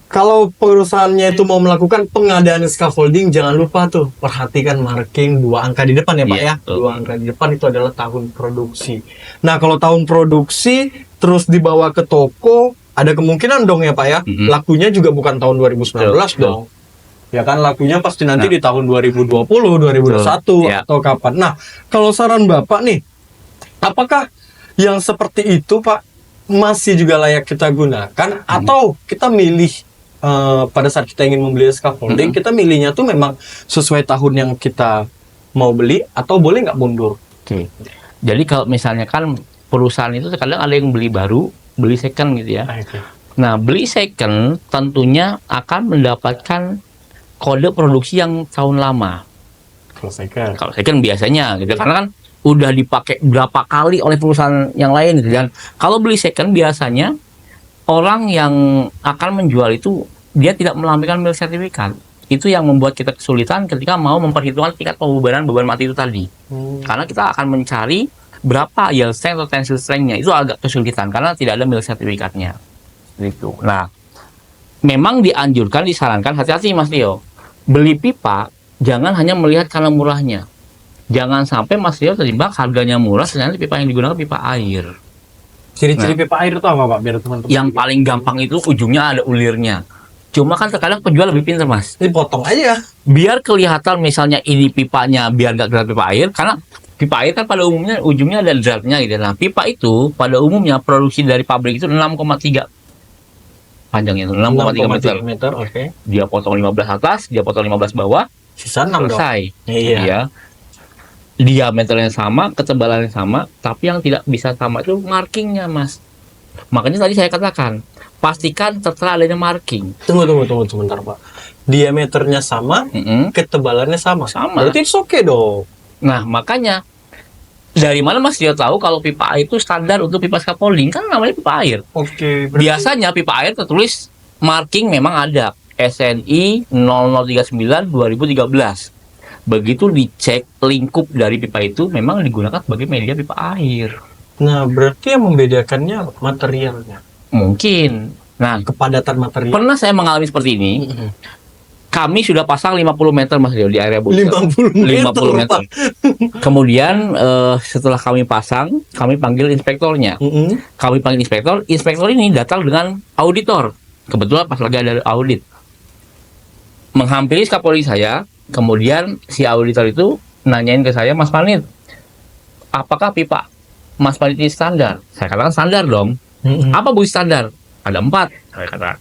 kalau perusahaannya itu mau melakukan pengadaan scaffolding, jangan lupa tuh perhatikan marking 2 angka di depan ya Pak ya. 2 angka di depan itu adalah tahun produksi. Nah, kalau tahun produksi terus dibawa ke toko, ada kemungkinan dong ya Pak ya, lakunya juga bukan tahun 2019 dong. Ya kan, lakunya pasti nanti di tahun 2020, 2021 atau kapan. Nah, kalau saran Bapak nih, apakah yang seperti itu Pak masih juga layak kita gunakan atau kita milih pada saat kita ingin membeli scaffolding, kita milihnya tuh memang sesuai tahun yang kita mau beli atau boleh nggak mundur?
Oke. Jadi kalau misalnya kan perusahaan itu terkadang ada yang beli baru, beli second gitu ya. Nah, beli second tentunya akan mendapatkan kode produksi yang tahun lama. Kalau second biasanya gitu, karena kan udah dipakai berapa kali oleh perusahaan yang lain gitu. Dan kalau beli second biasanya orang yang akan menjual itu dia tidak melampirkan mil sertifikat. Itu yang membuat kita kesulitan ketika mau memperhitungkan tingkat pembubaran beban mati itu tadi. Karena kita akan mencari berapa yield strength atau tensile strength-nya. Itu agak kesulitan karena tidak ada mil sertifikatnya. Gitu. Nah, memang disarankan hati-hati Mas Leo. Beli pipa jangan hanya melihat karena murahnya. Jangan sampai Mas Leo terjebak harganya murah ternyata pipa yang digunakan pipa air.
Ciri-ciri pipa air itu apa Pak? Biar teman-teman.
Yang paling gampang itu ujungnya ada ulirnya. Cuma kan terkadang penjual lebih pintar Mas.
Dipotong aja.
Biar kelihatan misalnya ini pipanya biar nggak kelihatan pipa air, karena pipa air kan pada umumnya ujungnya ada dratnya gitu. Nah, pipa itu pada umumnya produksi dari pabrik itu 6,3 panjangnya itu 6,3 meter.
Oke.
Dia potong 15 atas, dia potong 15 bawah,
sisa 6
selesai.
Iya.
Ya. Diameternya sama, ketebalannya sama, tapi yang tidak bisa sama itu markingnya Mas. Makanya tadi saya katakan, pastikan tertera adanya marking.
Tunggu sebentar Pak. Diameternya sama, ketebalannya sama. Berarti it's okay dong.
Nah, makanya dari mana Mas dia tahu kalau pipa air itu standar untuk pipa scaffolding? Kan namanya pipa air.
Oke.
Biasanya pipa air tertulis marking memang ada SNI 0039 2013. Begitu dicek lingkup dari pipa itu memang digunakan sebagai media pipa air.
Nah, berarti yang membedakannya materialnya,
Mungkin. Nah,
kepadatan material.
pernah saya mengalami seperti ini.
Mm-mm.
Kami sudah pasang 50 meter Mas Rio di area booster.
50 meter,
50 meter.
Pak.
Kemudian setelah kami pasang, kami panggil inspektornya.
Mm-mm.
Kami panggil inspektor. Inspektor ini datang dengan auditor. Kebetulan pas lagi ada audit. Menghampiri skapoli saya. Kemudian si auditor itu nanyain ke saya, Mas Panit, apakah pipa Mas Panit ini standar? Saya katakan standar dong.
Mm-mm.
Apa bukti standar? Ada 4. Saya katakan.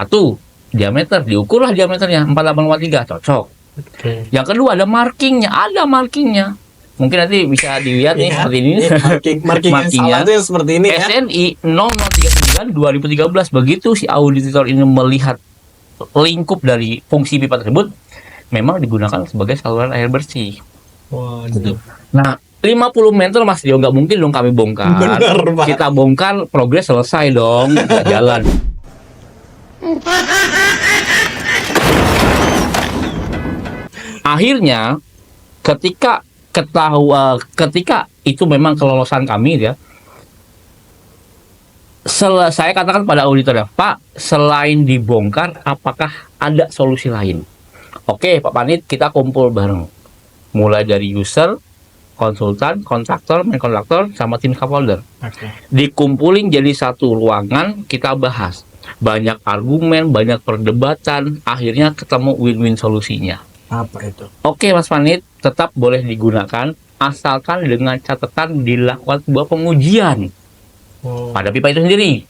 1. Diameter. Diukurlah diameternya. 48,3. Cocok.
Oke.
Yang kedua ada markingnya. Ada markingnya. Mungkin nanti bisa dilihat nih
Iya.
seperti ini.
Marking yang
Markingnya.
salah itu yang seperti ini ya.
SNI 0039 2013. Begitu si auditor ini melihat lingkup dari fungsi pipa tersebut, memang digunakan sebagai saluran air bersih.
Waduh.
Nah, 50 meter Mas Dio, nggak mungkin dong kami bongkar.
Benar, Pak.
Kita bongkar, progres selesai dong, nggak jalan. Akhirnya, ketika itu memang kelolosan kami ya, saya katakan pada auditor ya, Pak, selain dibongkar, apakah ada solusi lain? Oke, Pak Panit, kita kumpul bareng. Mulai dari user, konsultan, kontraktor, main kontraktor, sama tim scaffolder.
Oke.
Dikumpulin jadi satu ruangan, kita bahas. Banyak argumen, banyak perdebatan, akhirnya ketemu win-win solusinya.
Apa itu?
Oke, Mas Panit, tetap boleh digunakan, asalkan dengan catatan dilakukan sebuah pengujian
Oh.
pada pipa itu sendiri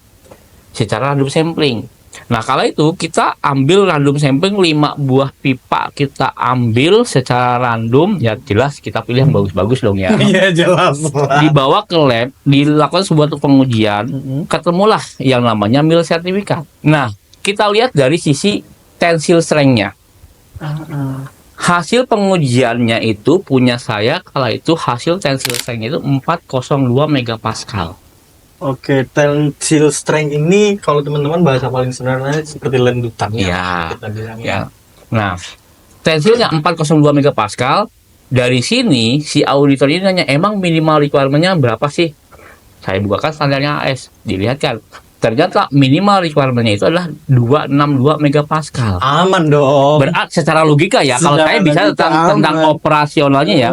secara random sampling. Nah, kala itu kita ambil random sampling 5 buah pipa, kita ambil secara random, ya jelas kita pilih yang bagus-bagus dong ya.
Iya, jelas lah.
Dibawa ke lab, dilakukan sebuah pengujian,
Mm-mm.
ketemulah yang namanya mil sertifikat. Nah, kita lihat dari sisi tensile strength-nya. Hasil pengujiannya itu punya saya kala itu hasil tensile strength itu 402 megapascal.
Oke, tensile strength ini kalau teman-teman bahasa paling sederhana seperti lendutan ya.
Iya.
Kita bilang
Ya. Nah, tensilnya 402 megapascal. Dari sini si auditor ini nanya, emang minimal requirement-nya berapa sih? Saya bukakan standarnya AS, dilihat kan. Ternyata minimal requirement-nya itu adalah 262 megapascal.
Aman dong.
Secara logika ya, kalau
Secara
saya bisa
logika
tentang
aman.
operasionalnya ya.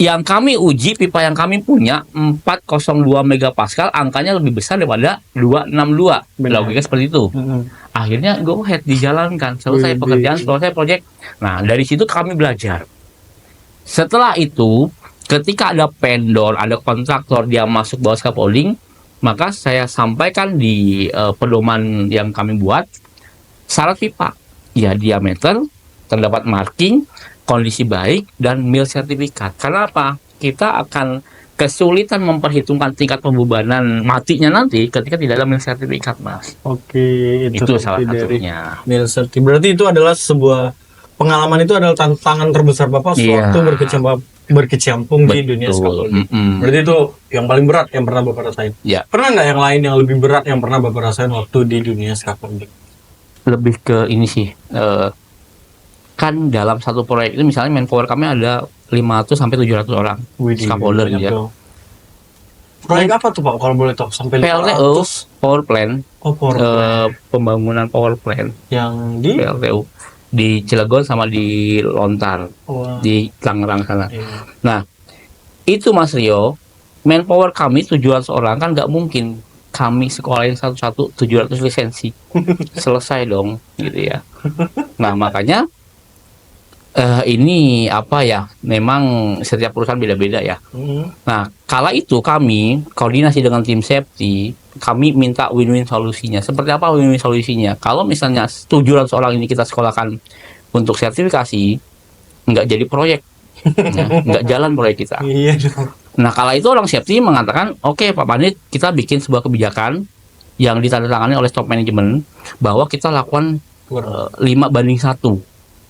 Yang kami uji, pipa yang kami punya 402 megapascal, angkanya lebih besar daripada 262.
Benar.
Logika seperti itu.
Mm-mm.
Akhirnya go ahead, dijalankan, selesai
Wih,
pekerjaan,
wih.
selesai proyek. Nah, dari situ kami belajar. Setelah itu, ketika ada vendor, ada kontraktor, dia masuk bawah scaffolding, maka saya sampaikan di pedoman yang kami buat, syarat pipa, ya diameter, terdapat marking, kondisi baik, dan mil sertifikat. Karena apa? Kita akan kesulitan memperhitungkan tingkat pembebanan matinya nanti ketika tidak ada mil sertifikat, Mas.
Oke,
Itu salah
berarti dari
satunya.
mil sertifikat. Berarti itu adalah sebuah pengalaman, itu adalah tantangan terbesar Bapak
Iya.
sewaktu berkecimpung di dunia scaffolding. Berarti itu yang paling berat yang pernah Bapak rasain.
Ya.
Pernah nggak yang lain yang lebih berat yang pernah Bapak rasain waktu di dunia scaffolding?
Lebih ke ini sih, kan dalam satu proyek itu misalnya manpower kami ada 500 sampai 700 orang
Widih,
scaffolder
banyak
ya.
tuh. Proyek apa tuh Pak kalau boleh tahu? Sampai
PLTU
500?
power plant,
Oh, power plant.
pembangunan power plant
Yang di
PLTU di Cilegon sama di Lontar
Wah,
di Tangerang sana.
iya.
Nah, itu Mas Rio, manpower kami 700 orang kan nggak mungkin kami sekolahin satu-satu 700 lisensi. Selesai dong, gitu ya. Nah, makanya ini apa ya, memang setiap perusahaan beda-beda ya. Nah, kala itu kami koordinasi dengan tim safety, kami minta win-win solusinya. Seperti apa win-win solusinya? Kalau misalnya 700 orang ini kita sekolahkan untuk sertifikasi, nggak jadi proyek. Ya, nggak jalan proyek kita.
Iya dong.
Nah, kala itu orang safety mengatakan, oke Pak Panit, kita bikin sebuah kebijakan yang ditandatangani oleh top management bahwa kita lakukan 5:1.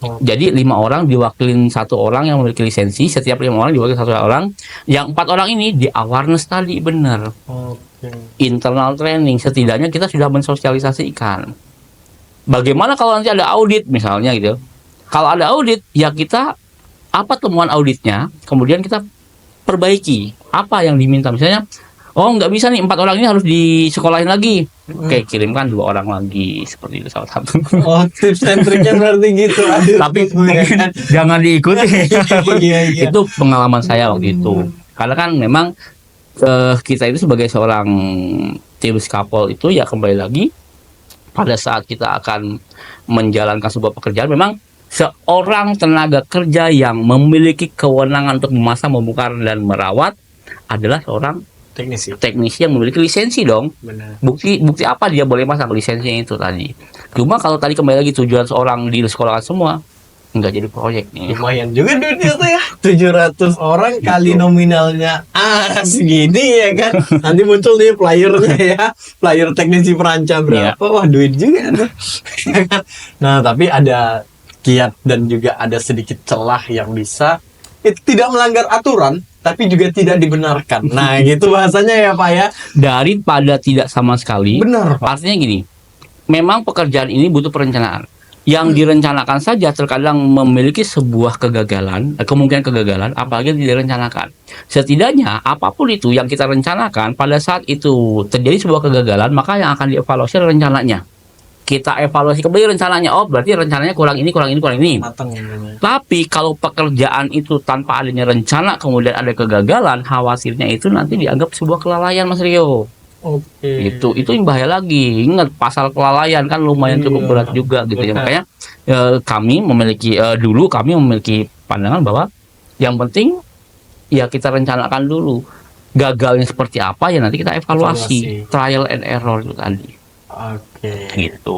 Oh.
Jadi 5 orang diwakilin 1 orang yang memiliki lisensi, setiap 5 orang diwakili 1 orang. Yang 4 orang ini di awareness tadi benar.
Oke.
Internal training, setidaknya kita sudah mensosialisasikan. Bagaimana kalau nanti ada audit misalnya gitu. Kalau ada audit, ya kita apa temuan auditnya, kemudian kita perbaiki. apa yang diminta, misalnya nggak bisa nih 4 orang ini harus disekolahin lagi, oke kirimkan 2 orang lagi, seperti itu salah satu.
Oh, tips and triknya berarti gitu. Aduh,
Tapi
ya kan?
jangan diikuti.
Iya, iya.
Itu pengalaman saya waktu itu, karena kan memang kita itu sebagai seorang tim scaffold itu ya kembali lagi pada saat kita akan menjalankan sebuah pekerjaan, memang seorang tenaga kerja yang memiliki kewenangan untuk memasang, membongkar dan merawat adalah seorang teknisi yang memiliki lisensi dong.
Benar.
Bukti apa dia boleh masang, lisensinya itu tadi. Cuma kalau tadi kembali lagi tujuan seorang di sekolah semua, nggak jadi proyek nih.
Lumayan juga duitnya tuh ya. 700 orang kali nominalnya segini ya kan. Nanti muncul nih flyernya ya. Flyer teknisi perancang berapa. Wah, duit juga tuh. Ya kan? Nah, tapi ada kiat dan juga ada sedikit celah yang bisa tidak melanggar aturan tapi juga tidak dibenarkan. Nah, gitu bahasanya ya Pak ya.
Daripada tidak sama sekali.
Benar, Pak.
Artinya gini, memang pekerjaan ini butuh perencanaan. Yang direncanakan saja terkadang memiliki sebuah kegagalan, kemungkinan kegagalan, apalagi yang tidak direncanakan. Setidaknya apapun itu yang kita rencanakan, pada saat itu terjadi sebuah kegagalan, maka yang akan dievaluasi adalah rencananya. Kita evaluasi kembali rencananya, berarti rencananya kurang ini.
Matang ya.
Tapi kalau pekerjaan itu tanpa adanya rencana kemudian ada kegagalan, khawatirnya itu nanti dianggap sebuah kelalaian, Mas Rio.
Oke.
Itu yang bahaya lagi. Ingat, pasal kelalaian kan lumayan cukup berat juga gitu ya. Makanya kami memiliki pandangan bahwa yang penting ya kita rencanakan dulu. Gagalnya seperti apa ya nanti kita evaluasi. Trial and error itu tadi.
Oke.
Gitu.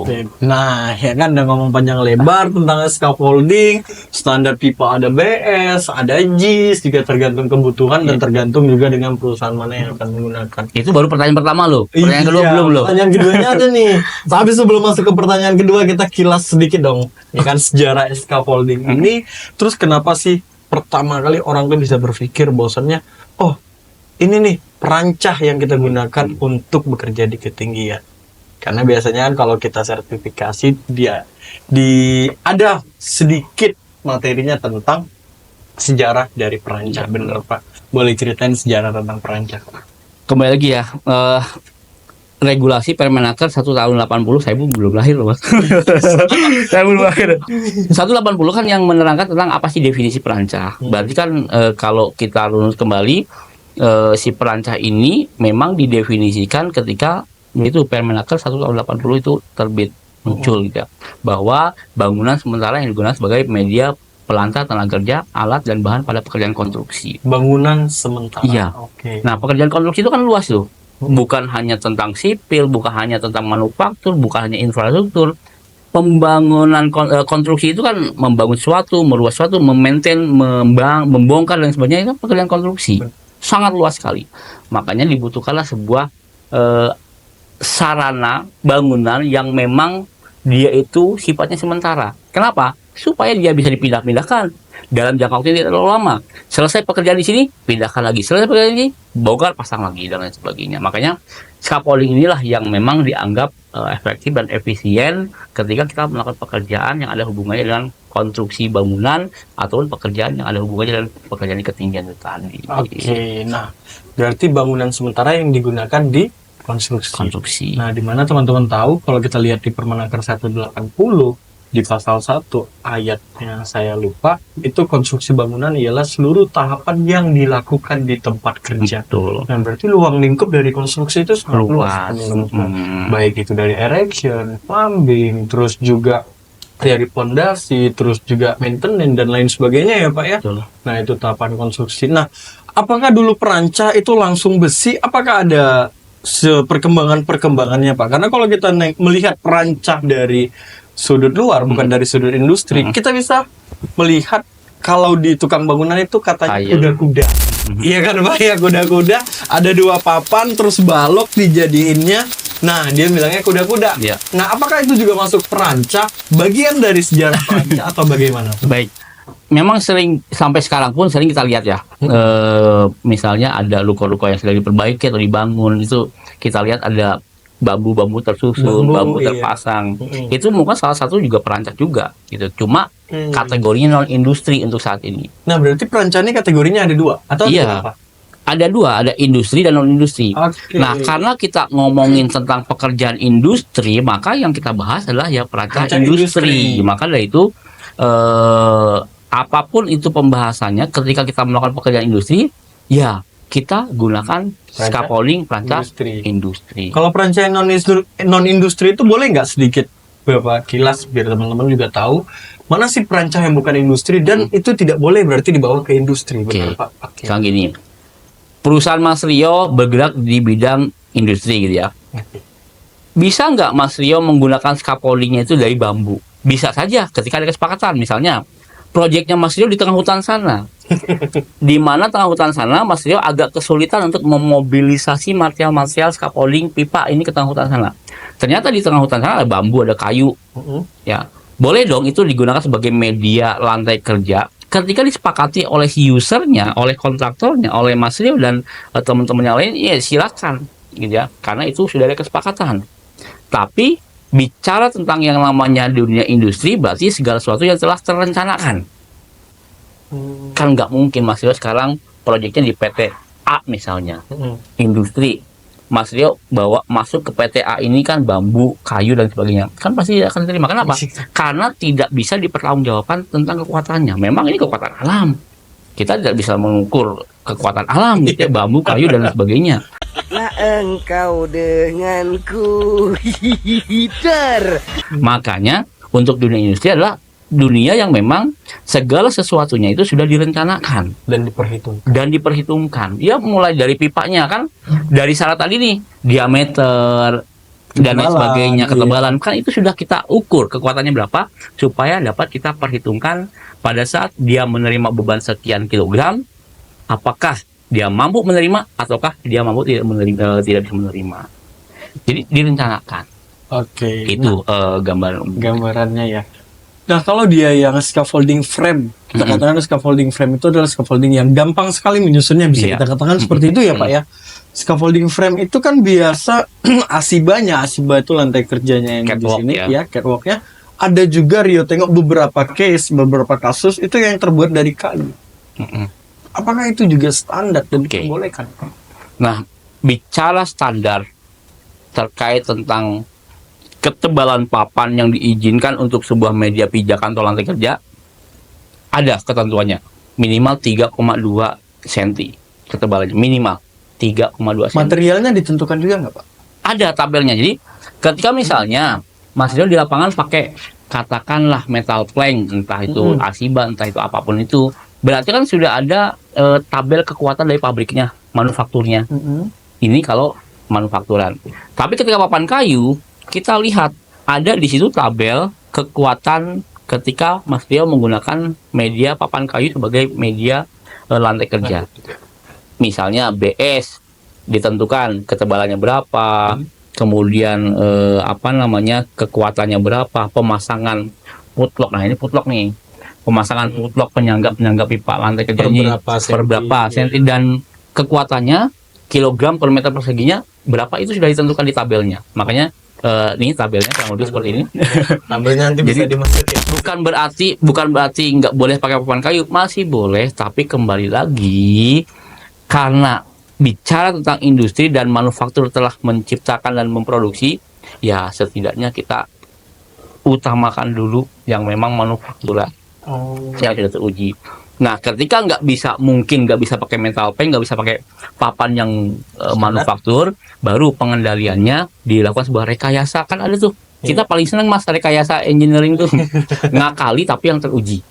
Nah, ya kan udah ngomong panjang lebar tentang scaffolding, standar pipa ada BS, ada JIS, juga tergantung kebutuhan dan tergantung juga dengan perusahaan mana yang akan menggunakan.
Itu baru pertanyaan pertama loh. Pertanyaan kedua
Iya,
belum loh.
Pertanyaan keduanya ada nih. Tapi sebelum masuk ke pertanyaan kedua, kita kilas sedikit dong. Ya kan, sejarah scaffolding ini. Terus kenapa sih pertama kali orang tuh bisa berpikir bahwasannya, oh ini nih perancah yang kita gunakan untuk bekerja di ketinggian. Karena biasanya kan kalau kita sertifikasi ada sedikit materinya tentang sejarah dari perancah. Bener Pak? Boleh ceritain sejarah tentang perancah?
Kembali lagi ya, regulasi Permenaker 1 tahun 80, saya pun belum lahir loh Mas. Saya belum lahir. 180 kan yang menerangkan tentang apa sih definisi perancah. Berarti kan kalau kita runut kembali, si perancah ini memang didefinisikan ketika yaitu Permenaker 1 tahun 80 itu terbit, muncul gitu ya, bahwa bangunan sementara yang digunakan sebagai media pelantar tenaga kerja, alat dan bahan pada pekerjaan konstruksi.
Bangunan sementara.
Iya.
Oke.
Nah, pekerjaan konstruksi itu kan luas tuh. Bukan hanya tentang sipil, bukan hanya tentang manufaktur, bukan hanya infrastruktur. Pembangunan konstruksi itu kan membangun sesuatu, meruas sesuatu, memaintain, membongkar dan sebagainya, itu pekerjaan konstruksi. Sangat luas sekali. Makanya dibutuhkanlah sebuah sarana bangunan yang memang dia itu sifatnya sementara. Kenapa? Supaya dia bisa dipindah-pindahkan dalam jangka waktu yang tidak terlalu lama. Selesai pekerjaan di sini, pindahkan lagi. Selesai pekerjaan ini, bongkar, pasang lagi dan lain sebagainya. Makanya scaffolding inilah yang memang dianggap efektif dan efisien ketika kita melakukan pekerjaan yang ada hubungannya dengan konstruksi bangunan ataupun pekerjaan yang ada hubungannya dengan pekerjaan di ketinggian itu tadi.
Oke, nah berarti bangunan sementara yang digunakan di konstruksi. Nah, di mana teman-teman tahu kalau kita lihat di Permenaker 180 di pasal 1 ayatnya saya lupa, itu konstruksi bangunan ialah seluruh tahapan yang dilakukan di tempat kerja.
Betul.
Dan berarti luang lingkup dari konstruksi itu sangat luas. Baik itu dari erection, plumbing, terus juga dari pondasi, terus juga maintenance dan lain sebagainya ya Pak ya.
Betul.
Nah, itu tahapan konstruksi. Nah, apakah dulu perancah itu langsung besi? Apakah ada perkembangannya Pak? Karena kalau kita melihat perancah dari sudut luar, bukan dari sudut industri, kita bisa melihat kalau di tukang bangunan itu katanya kuda-kuda. Iya kan Pak ya, kuda-kuda, ada 2 papan terus balok dijadiinnya. Nah, dia bilangnya kuda-kuda.
Ya.
Nah, apakah itu juga masuk perancah, bagian dari sejarah perancah atau bagaimana?
Baik. Memang sering, sampai sekarang pun sering kita lihat ya, misalnya ada ruko-ruko yang sedang diperbaiki atau dibangun, itu kita lihat ada bambu-bambu tersusun, bambu terpasang. Itu mungkin salah satu juga perancah juga gitu. Cuma kategorinya non industri untuk saat ini.
Nah, berarti perancah ini kategorinya ada 2 atau
iya.
apa?
Ada dua, ada industri dan non-industri.
Oke.
Nah, karena kita ngomongin tentang pekerjaan industri, maka yang kita bahas adalah ya perancang
Perancang
industri.
industri.
Maka dari itu, apapun itu pembahasannya, ketika kita melakukan pekerjaan industri, ya kita gunakan scaffolding perancang industri.
Kalau perancangan non-industri itu boleh nggak sedikit beberapa kilas biar teman-teman juga tahu mana sih perancang yang bukan industri dan itu tidak boleh berarti dibawa ke industri, benar Pak? Oke.
Sekarang gini, perusahaan Mas Rio bergerak di bidang industri gitu ya. Bisa nggak Mas Rio menggunakan scaffoldingnya itu dari bambu? Bisa saja ketika ada kesepakatan. Misalnya, proyeknya Mas Rio di tengah hutan sana. Di mana tengah hutan sana, Mas Rio agak kesulitan untuk memobilisasi material-material scaffolding pipa ini ke tengah hutan sana. Ternyata di tengah hutan sana ada bambu, ada kayu. Ya, boleh dong itu digunakan sebagai media lantai kerja. Ketika disepakati oleh usernya, oleh kontraktornya, oleh Mas Rio dan teman-teman yang lain, ya silakan, gitu ya. Karena itu sudah ada kesepakatan. Tapi bicara tentang yang namanya dunia industri, berarti segala sesuatu yang telah terencanakan. Kan nggak mungkin Mas Rio sekarang proyeknya di PT A misalnya, industri. Mas Rio bawa masuk ke PT A ini kan bambu, kayu dan sebagainya. Kan pasti tidak akan terima. Kenapa? Karena tidak bisa dipertanggungjawabkan tentang kekuatannya. Memang ini kekuatan alam. Kita tidak bisa mengukur kekuatan alam, gitu ya, bambu, kayu dan sebagainya.
Lah engkau denganku hider.
Makanya untuk dunia industri adalah dunia yang memang segala sesuatunya itu sudah direncanakan
dan
diperhitungkan. Ya mulai dari pipanya kan, dari syarat tadi nih, diameter dan lain sebagainya, ketebalan kan itu sudah kita ukur kekuatannya berapa supaya dapat kita perhitungkan pada saat dia menerima beban sekian kilogram, apakah dia mampu menerima ataukah dia mampu tidak bisa menerima. Jadi direncanakan.
Oke.
Itu
gambarannya ya. Nah, kalau dia yang scaffolding frame, kita katakan scaffolding frame itu adalah scaffolding yang gampang sekali menyusunnya, bisa kita katakan seperti itu ya Pak ya. Scaffolding frame itu kan biasa asibanya itu lantai kerjanya yang di sini ya, catwalknya. Ada juga Rio tengok beberapa kasus itu yang terbuat dari kayu. Apakah itu juga standar dan diperbolehkan?
Nah, bicara standar terkait tentang ketebalan papan yang diizinkan untuk sebuah media pijakan atau lantai kerja, ada ketentuannya. Minimal 3,2 cm ketebalannya. Minimal 3,2 cm.
Materialnya ditentukan juga nggak Pak?
Ada tabelnya. Jadi, ketika misalnya Mas Rio di lapangan pakai katakanlah metal plank, entah itu Asiba, entah itu apapun itu, berarti kan sudah ada tabel kekuatan dari pabriknya, manufakturnya. Ini kalau manufakturan. Tapi ketika papan kayu, kita lihat ada di situ tabel kekuatan ketika Mas Rio menggunakan media papan kayu sebagai media lantai kerja. Misalnya BS ditentukan ketebalannya berapa, kemudian kekuatannya berapa, pemasangan putlock. Nah, ini putlock nih. Pemasangan putlock penyangga pipa lantai kerja ini per berapa senti dan kekuatannya kilogram per meter perseginya berapa, itu sudah ditentukan di tabelnya. Makanya ini tabelnya kurang lebih seperti ini.
Tabelnya nanti bisa dimasukin.
Bukan berarti nggak boleh pakai papan kayu, masih boleh, tapi kembali lagi karena bicara tentang industri dan manufaktur telah menciptakan dan memproduksi, ya setidaknya kita utamakan dulu yang memang manufaktur yang sudah teruji. Nah, ketika mungkin nggak bisa pakai metal plank, nggak bisa pakai papan yang manufaktur, baru pengendaliannya dilakukan sebuah rekayasa. Kan ada tuh, kita paling senang Mas rekayasa engineering tuh, ngakali tapi yang teruji.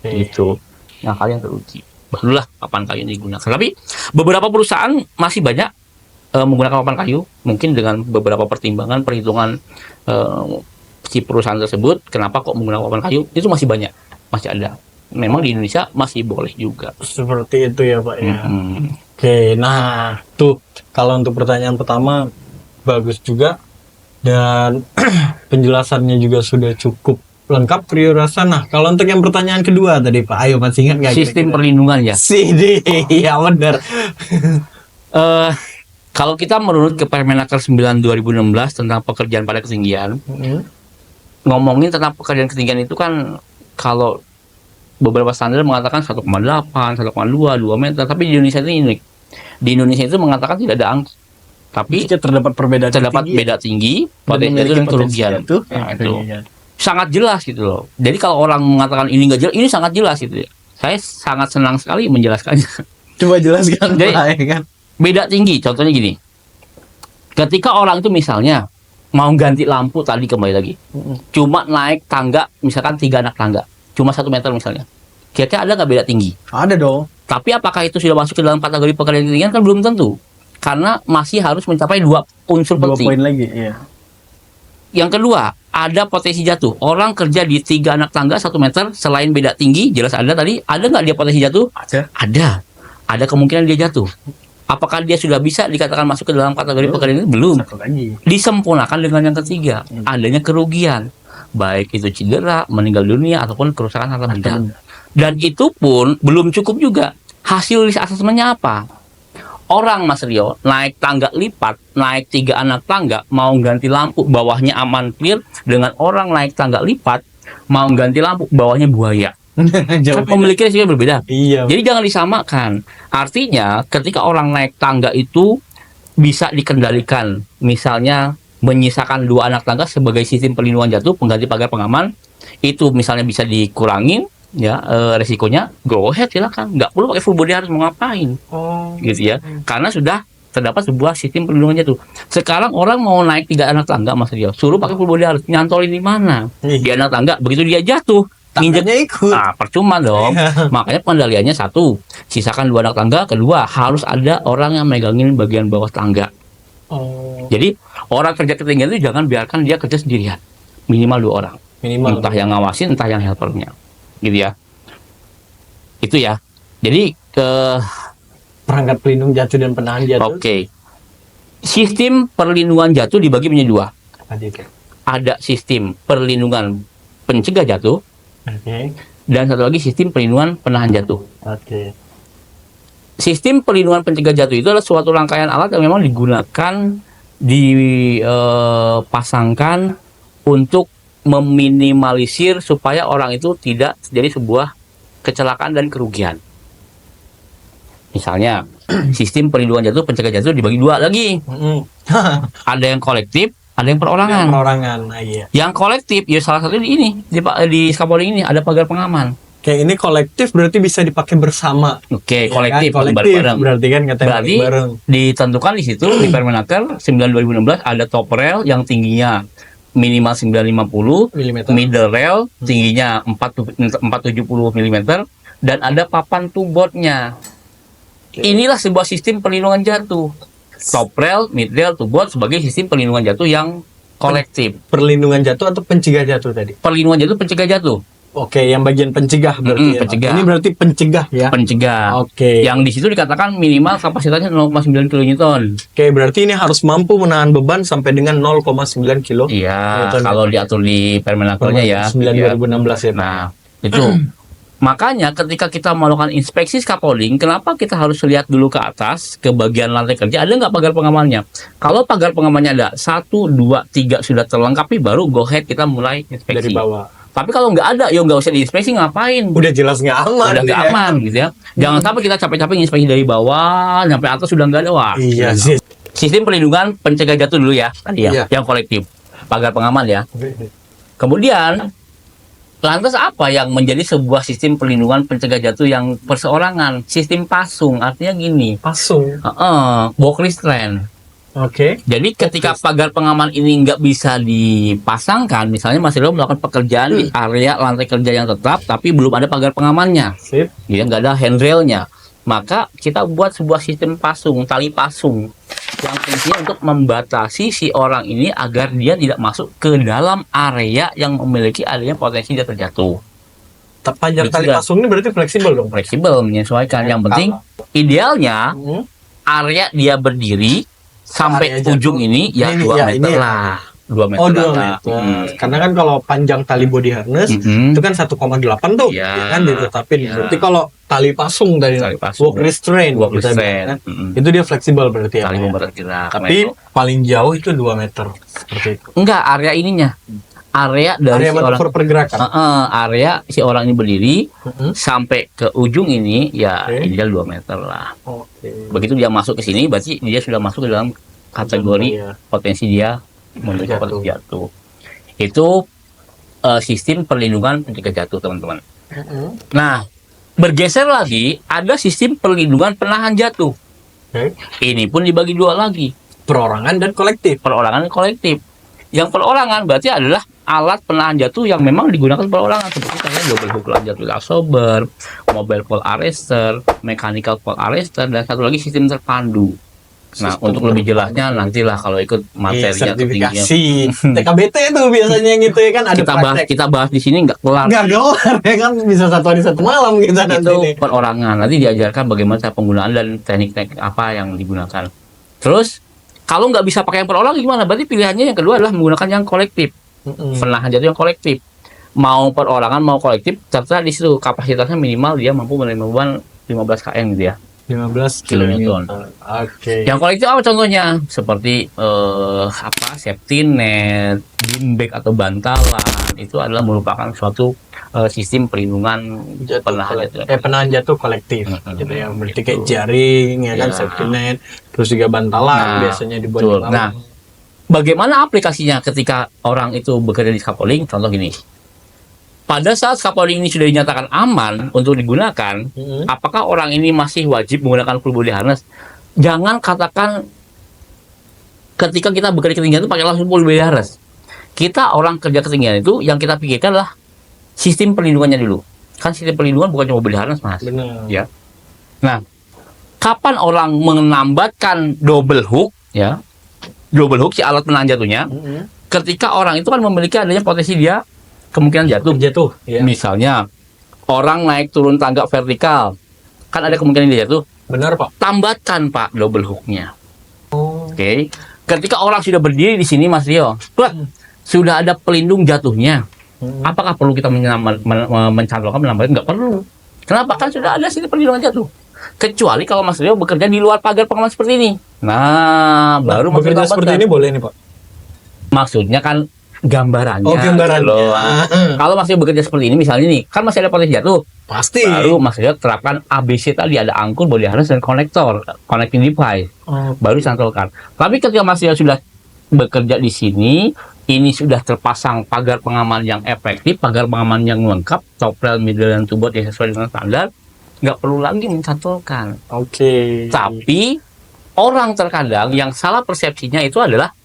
Gitu, ngakali yang teruji. Barulah papan kayu ini digunakan. Tapi beberapa perusahaan masih banyak menggunakan papan kayu, mungkin dengan beberapa pertimbangan, perhitungan si perusahaan tersebut, kenapa kok menggunakan papan kayu, itu masih banyak, masih ada. Memang di Indonesia masih boleh juga.
Seperti itu ya Pak ya. Oke, nah tuh kalau untuk pertanyaan pertama bagus juga dan penjelasannya juga sudah cukup lengkap Rio rasa. Nah, kalau untuk yang pertanyaan kedua tadi Pak, ayo masih ingat nggak?
Sistem perlindungan ya.
Iya benar.
Kalau kita menurut ke Permenaker 9 2016 tentang pekerjaan pada ketinggian, ngomongin tentang pekerjaan ketinggian itu kan kalau beberapa standar mengatakan 1,8, 1,2, 2 meter, tapi di Indonesia ini unik. Di Indonesia itu mengatakan tidak ada angka, tapi
Jika terdapat perbedaan
terdapat
tinggi,
beda tinggi,
dan
potensi jatuh
memiliki
dan
potensi
kerugian.
jatuh,
Nah, itu
kerugian.
sangat jelas gitu loh. Jadi kalau orang mengatakan ini nggak jelas, ini sangat jelas gitu ya. Saya sangat senang sekali menjelaskannya.
Coba jelaskan
Jadi-
Pak, ya kan?
Beda tinggi, contohnya gini. Ketika orang itu misalnya mau ganti lampu tadi kembali lagi, cuma naik tangga, misalkan 3 anak tangga, cuma 1 meter misalnya. Kira-kira ada nggak beda tinggi?
Ada dong.
Tapi apakah itu sudah masuk ke dalam kategori pekerjaan ketinggian kan belum tentu. Karena masih harus mencapai 2 unsur
2
penting.
poin lagi, iya.
Yang kedua, ada potensi jatuh. Orang kerja di 3 anak tangga 1 meter, selain beda tinggi, jelas ada tadi, ada nggak dia potensi jatuh?
Ada.
Ada. Ada kemungkinan dia jatuh. Apakah dia sudah bisa dikatakan masuk ke dalam kategori pekerjaan ini? Belum.
Satu lagi.
Disempurnakan dengan yang ketiga, adanya kerugian. Baik itu cedera, meninggal dunia, ataupun kerusakan harta benda. Dan itu pun belum cukup juga. Hasil risk assessment-nya apa? Orang Mas Rio naik tangga lipat, naik 3 anak tangga, mau ganti lampu, bawahnya aman clear, dengan orang naik tangga lipat, mau ganti lampu, bawahnya buaya.
Jauh
Kan memiliki risiko yang berbeda.
Iya.
Jadi jangan disamakan. Artinya ketika orang naik tangga itu bisa dikendalikan. Misalnya menyisakan 2 anak tangga sebagai sistem perlindungan jatuh, pengganti pagar pengaman, itu misalnya bisa dikurangin ya resikonya, go ahead silakan. Nggak perlu pakai full body harus mau ngapain.
Oh.
Gitu ya. Karena sudah terdapat sebuah sistem perlindungan jatuh. Sekarang orang mau naik 3 anak tangga Mas Rio, suruh pakai full body harus, nyantolin di mana? Di anak tangga, begitu dia jatuh, nginjek.
Tangannya ikut.
Nah, percuma dong. Makanya pengendaliannya 1, sisakan 2 anak tangga. Kedua, harus ada orang yang megangin bagian bawah tangga.
Oh.
Jadi, orang kerja ketinggian itu jangan biarkan dia kerja sendirian. Minimal 2 orang.
Minimal.
Entah yang ngawasin, entah yang helpernya. Gitu ya. Itu ya. Jadi,
Perangkat pelindung jatuh dan penahan jatuh.
oke. Sistem perlindungan jatuh dibagi menjadi 2.
Tadi itu.
Ada sistem perlindungan pencegah jatuh,
Oke.
dan satu lagi sistem perlindungan penahan jatuh.
Oke.
Sistem perlindungan pencegah jatuh itu adalah suatu rangkaian alat yang memang digunakan, dipasangkan untuk meminimalisir supaya orang itu tidak terjadi sebuah kecelakaan dan kerugian. Misalnya, sistem perlindungan jatuh, pencegah jatuh dibagi 2 lagi. Ada yang kolektif, ada yang perorangan.
Perorangan. Nah, iya.
Yang kolektif, ya salah satu di ini, di scaffolding ini ada pagar pengaman.
Kayak ini kolektif berarti bisa dipakai bersama.
Oke,
Ya
kolektif,
kan? Kolektif
bareng-bareng.
berarti kan katanya
Berarti
bareng.
ditentukan di situ di Permenaker 9/2016 ada top rail yang tingginya minimal 950,
Milimeter.
middle rail tingginya 470 mm, dan ada papan two-boardnya. Inilah sebuah sistem perlindungan jatuh. Top rail, mid rail, two-board sebagai sistem perlindungan jatuh yang kolektif.
Perlindungan jatuh atau pencegah jatuh tadi?
Perlindungan jatuh, pencegah jatuh.
Oke, yang bagian pencegah berarti. ya, Pak.
pencegah.
Ini berarti pencegah ya.
Pencegah.
Oke.
Yang di situ dikatakan minimal kapasitasnya 0,9 kN.
Oke, berarti ini harus mampu menahan beban sampai dengan 0,9 kilo.
Iya,
Newton.
kalau diatur di Permenakernya ya.
9
Iya.
2016 ya. Pak.
Nah, itu. Makanya ketika kita melakukan inspeksi scaffolding, kenapa kita harus lihat dulu ke atas, ke bagian lantai kerja, ada nggak pagar pengamannya? Kalau pagar pengamannya ada 1, 2, 3 sudah terlengkapi, baru go ahead kita mulai inspeksi.
Dari bawah.
Tapi kalau nggak ada, ya nggak usah diinspeksi, ngapain?
Udah jelas nggak aman.
Udah nggak
ya.
aman gitu ya. Jangan sampai kita capek-capek inspeksi dari bawah, sampai atas sudah nggak ada. Wah,
Iya sih.
Sistem perlindungan pencegah jatuh dulu ya, tadi ya,
Iya.
yang kolektif, pagar pengaman ya. Kemudian, lantas apa yang menjadi sebuah sistem perlindungan pencegah jatuh yang perseorangan? Sistem pasung, artinya gini,
Pasung.
walk restraint.
Oke.
Jadi ketika pagar pengaman ini nggak bisa dipasangkan, misalnya Mas Rio melakukan pekerjaan di area lantai kerja yang tetap, tapi belum ada pagar pengamannya,
Sip.
ya nggak ada handrailnya, maka kita buat sebuah sistem pasung, tali pasung, yang fungsinya untuk membatasi si orang ini agar dia tidak masuk ke dalam area yang memiliki adanya potensi dia terjatuh.
Panjang
Betul
tali
nggak?
pasung ini berarti fleksibel dong.
Fleksibel, menyesuaikan. Yang penting idealnya
Hmm.
area dia berdiri sampai
Area jatuh.
ujung ini ya
Ini,
2
ya,
meter
ini ya.
lah. 2 meter
Oh, 2
lah.
meter. Karena kan kalau panjang tali body harness
Mm-mm.
itu kan 1,8 tuh,
Iya.
ya kan ditetapin.
Iya.
Berarti kalau tali pasung dari
Tali pasung.
walk restraint,
Walk
kita
restraint.
bilang, kan,
Mm-mm.
itu dia fleksibel berarti
Tali
ya.
membergerak.
Tapi paling jauh itu 2 meter seperti itu.
enggak, area ininya. area dari
Area
si orang,
manuver pergerakan.
area si orang ini berdiri
Mm-mm.
sampai ke ujung ini ya
Oke.
ideal 2 meter lah.
Oke.
Begitu dia masuk ke sini, berarti dia sudah masuk ke dalam kategori
Iya.
potensi dia memiliki
Jatuh.
potensi jatuh. Itu sistem perlindungan pencegah jatuh, teman-teman.
Mm-mm.
Nah, bergeser lagi, ada sistem perlindungan penahan jatuh.
Oke.
Ini pun dibagi dua lagi,
Perorangan dan kolektif.
perorangan dan kolektif. Yang perorangan berarti adalah alat penahan jatuh yang memang digunakan perorangan, seperti contohnya double hook jatuh sober, mobile pole arrestor, mechanical pole arrestor, dan satu lagi sistem terpandu. Nah,
Sistem
untuk lebih
terpandu.
jelasnya nantilah kalau ikut materinya atau tingginya.
sertifikasi TKBT tuh biasanya yang itu ya kan ada praktek.
Kita bahas di sini nggak kelar.
Nggak kelar ya kan, bisa satu hari satu malam kita nanti
Itu
nih.
perorangan. Nanti diajarkan bagaimana cara penggunaan dan teknik-teknik apa yang digunakan. Terus kalau nggak bisa pakai yang perorangan gimana? Berarti pilihannya yang kedua adalah menggunakan yang kolektif. Penahan jatuh yang kolektif. Mau perorangan mau kolektif, terserah di situ kapasitasnya minimal dia mampu menerima beban 15 km gitu ya.
15
Kilonewton.
Oke.
Yang kolektif apa contohnya? Seperti safety net, beam bag atau bantalan, itu adalah merupakan suatu sistem perlindungan penahan jatuh.
Penahan jatuh kolektif gitu ya. Berarti kayak jaring ya kan,
Ya.
safety net, terus juga bantalan
Nah,
biasanya dibuat
betul.
di bawah.
Nah, bagaimana aplikasinya ketika orang itu bekerja di scaffolding? Contoh gini. Pada saat scaffolding ini sudah dinyatakan aman untuk digunakan,
Mm-mm.
apakah orang ini masih wajib menggunakan full body harness? Jangan katakan ketika kita bekerja ketinggian itu pakai langsung full body harness. Kita orang kerja ketinggian itu yang kita pikirkan adalah sistem perlindungannya dulu. Kan sistem perlindungan bukan cuma body harness, Mas.
Benar.
Ya. Nah, kapan orang menambahkan double hook, ya? Double hook si alat penahan jatuhnya,
Mm-mm.
ketika orang itu kan memiliki adanya potensi dia kemungkinan jatuh.
Jatuh ya.
Misalnya orang naik turun tangga vertikal, kan ada kemungkinan dia jatuh.
Benar, Pak.
Tambahkan Pak double hooknya.
Oh.
Oke. Ketika orang sudah berdiri di sini, Mas Rio, sudah ada pelindung jatuhnya.
Mm-mm.
Apakah perlu kita mencantolkan menambahkan? Nggak perlu. Kenapa? Kan sudah ada sini perlindungan jatuh. Kecuali kalau Mas Rio bekerja di luar pagar pengaman seperti ini. Nah, baru Mas Rio
bekerja seperti
tambahkan.
ini boleh nih, Pak.
Maksudnya kan gambarannya.
Oh, gambarannya.
Gitu loh. Kalau masih bekerja seperti ini, misalnya nih, kan masih ada potensi jatuh.
Pasti.
Baru Mas Rio terapkan ABC tadi, ada angkul, body harness, dan konektor, connecting device.
Oh.
Baru cantolkan. Tapi ketika Mas Rio sudah bekerja di sini, ini sudah terpasang pagar pengaman yang efektif, pagar pengaman yang lengkap, top rail, middle, dan two board yang sesuai dengan standar, nggak perlu lagi mencantolkan.
Oke.
Tapi orang terkadang yang salah persepsinya itu adalah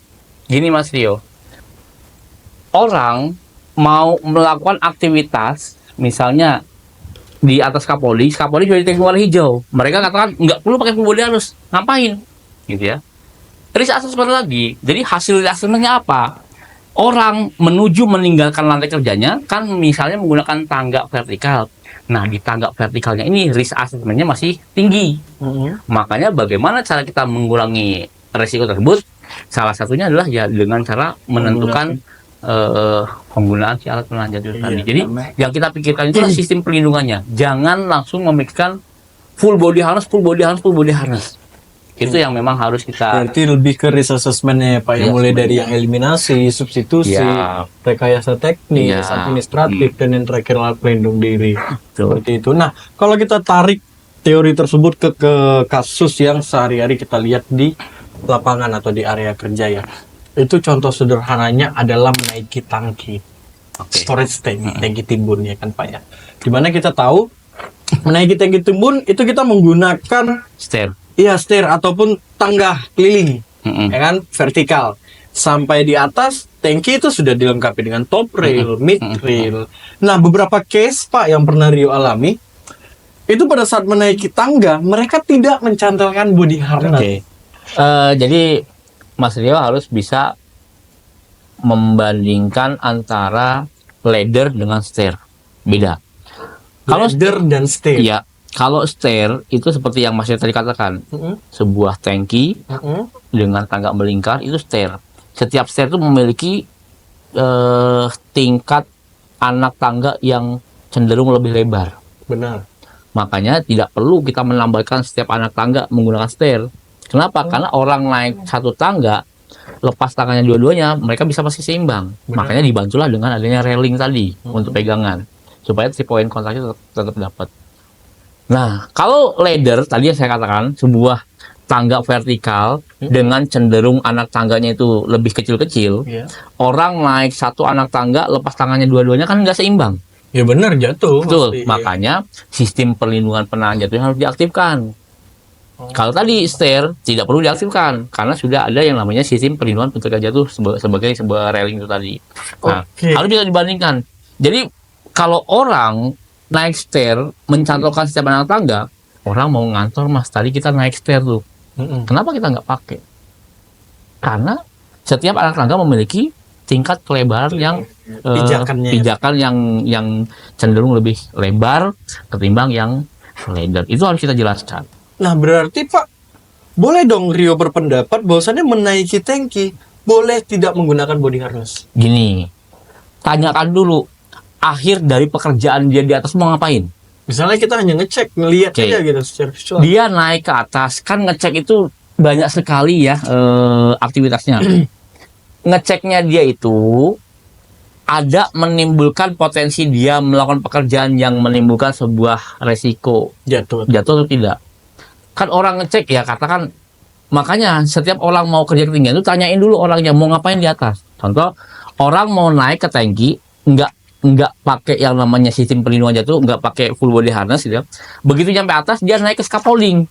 gini, Mas Rio. Orang mau melakukan aktivitas, misalnya di atas scaffolding sudah ditekan warna hijau. Mereka katakan nggak perlu pakai full body harness, ngapain? Gitu ya. Risk assessment lagi. Jadi hasil risk assessment-nya apa? Orang menuju meninggalkan lantai kerjanya kan misalnya menggunakan tangga vertikal. Nah, di tangga vertikalnya ini risk assessment-nya masih tinggi.
Mm-mm.
Makanya bagaimana cara kita mengurangi resiko tersebut? Salah satunya adalah ya dengan cara menentukan penggunaan si alat penahan jatuh
Iya,
tadi. Jadi
namanya.
yang kita pikirkan itu adalah sistem perlindungannya. Jangan langsung memikirkan full body harness. Itu yang memang harus kita
Berarti lebih ke risk assessment-nya ya, Pak. Yang
Iya,
mulai dari
sebenarnya.
yang eliminasi, substitusi,
Ya,
rekayasa teknis,
Iya.
administratif, dan yang terakhir alat pelindung diri.
betul.
Seperti itu. Nah, kalau kita tarik teori tersebut ke kasus yang sehari-hari kita lihat di lapangan atau di area kerja ya. Itu contoh sederhananya adalah menaiki tangki.
Oke.
Storage tank, tangki timbun ya kan Pak ya. Dimana kita tahu menaiki tangki timbun itu kita menggunakan
Stair.
stair ataupun tangga keliling.
Mm-mm.
Ya kan, vertikal. Sampai di atas, tangki itu sudah dilengkapi dengan top rail, mid rail. Nah, beberapa case, Pak, yang pernah Rio alami, itu pada saat menaiki tangga, mereka tidak mencantolkan body harness.
Oke. Jadi Mas Rio harus bisa membandingkan antara ladder dengan stair. Beda. Kalau
Ladder dan stair.
ya, kalau stair itu seperti yang Mas Rio tadi katakan,
Mm-mm,
sebuah tangki
mm-mm.
dengan tangga melingkar itu stair. Setiap stair itu memiliki tingkat anak tangga yang cenderung lebih lebar.
Benar.
Makanya tidak perlu kita menambahkan setiap anak tangga menggunakan stair. Kenapa? Karena orang naik satu tangga lepas tangannya dua-duanya, mereka bisa masih seimbang.
Benar.
Makanya dibantulah dengan adanya railing tadi untuk pegangan, supaya 3 point kontaknya tetap dapat. Nah, kalau ladder tadi yang saya katakan sebuah tangga vertikal dengan cenderung anak tangganya itu lebih kecil-kecil,
Iya.
orang naik satu anak tangga lepas tangannya dua-duanya kan nggak seimbang.
Ya benar, jatuh.
Betul,
pasti.
makanya sistem perlindungan penahan jatuh harus diaktifkan.
Oh.
Kalau tadi stair tidak perlu diaktifkan karena sudah ada yang namanya sistem perlindungan pencegah jatuh sebagai sebuah railing itu tadi. Nah,
Oke.
harus bisa dibandingkan. Jadi kalau orang naik stair mencantolkan setiap anak tangga, orang mau ngantor mas tadi kita naik stair tuh. Kenapa kita nggak pakai? Karena setiap anak tangga memiliki tingkat kelebaran yang
Pijakannya.
pijakan yang cenderung lebih lebar ketimbang yang ladder. Itu harus kita jelaskan.
Nah, berarti Pak, boleh dong Rio berpendapat bahwasannya menaiki tangki boleh tidak menggunakan body harness.
Gini, tanyakan dulu akhir dari pekerjaan dia di atas mau ngapain.
Misalnya kita hanya ngecek, ngelihat
Oke.
aja gitu secara visual.
Dia naik ke atas, kan ngecek itu banyak sekali ya aktivitasnya. Ngeceknya dia itu ada menimbulkan potensi dia melakukan pekerjaan yang menimbulkan sebuah resiko
Jatuh.
jatuh atau tidak. Kan orang ngecek ya katakan, makanya setiap orang mau kerja ketinggian itu tanyain dulu orangnya mau ngapain di atas. Contoh, orang mau naik ke tangki nggak pakai yang namanya sistem perlindungan jatuh, nggak pakai full body harness gitu ya. Begitu nyampe atas dia naik ke scaffolding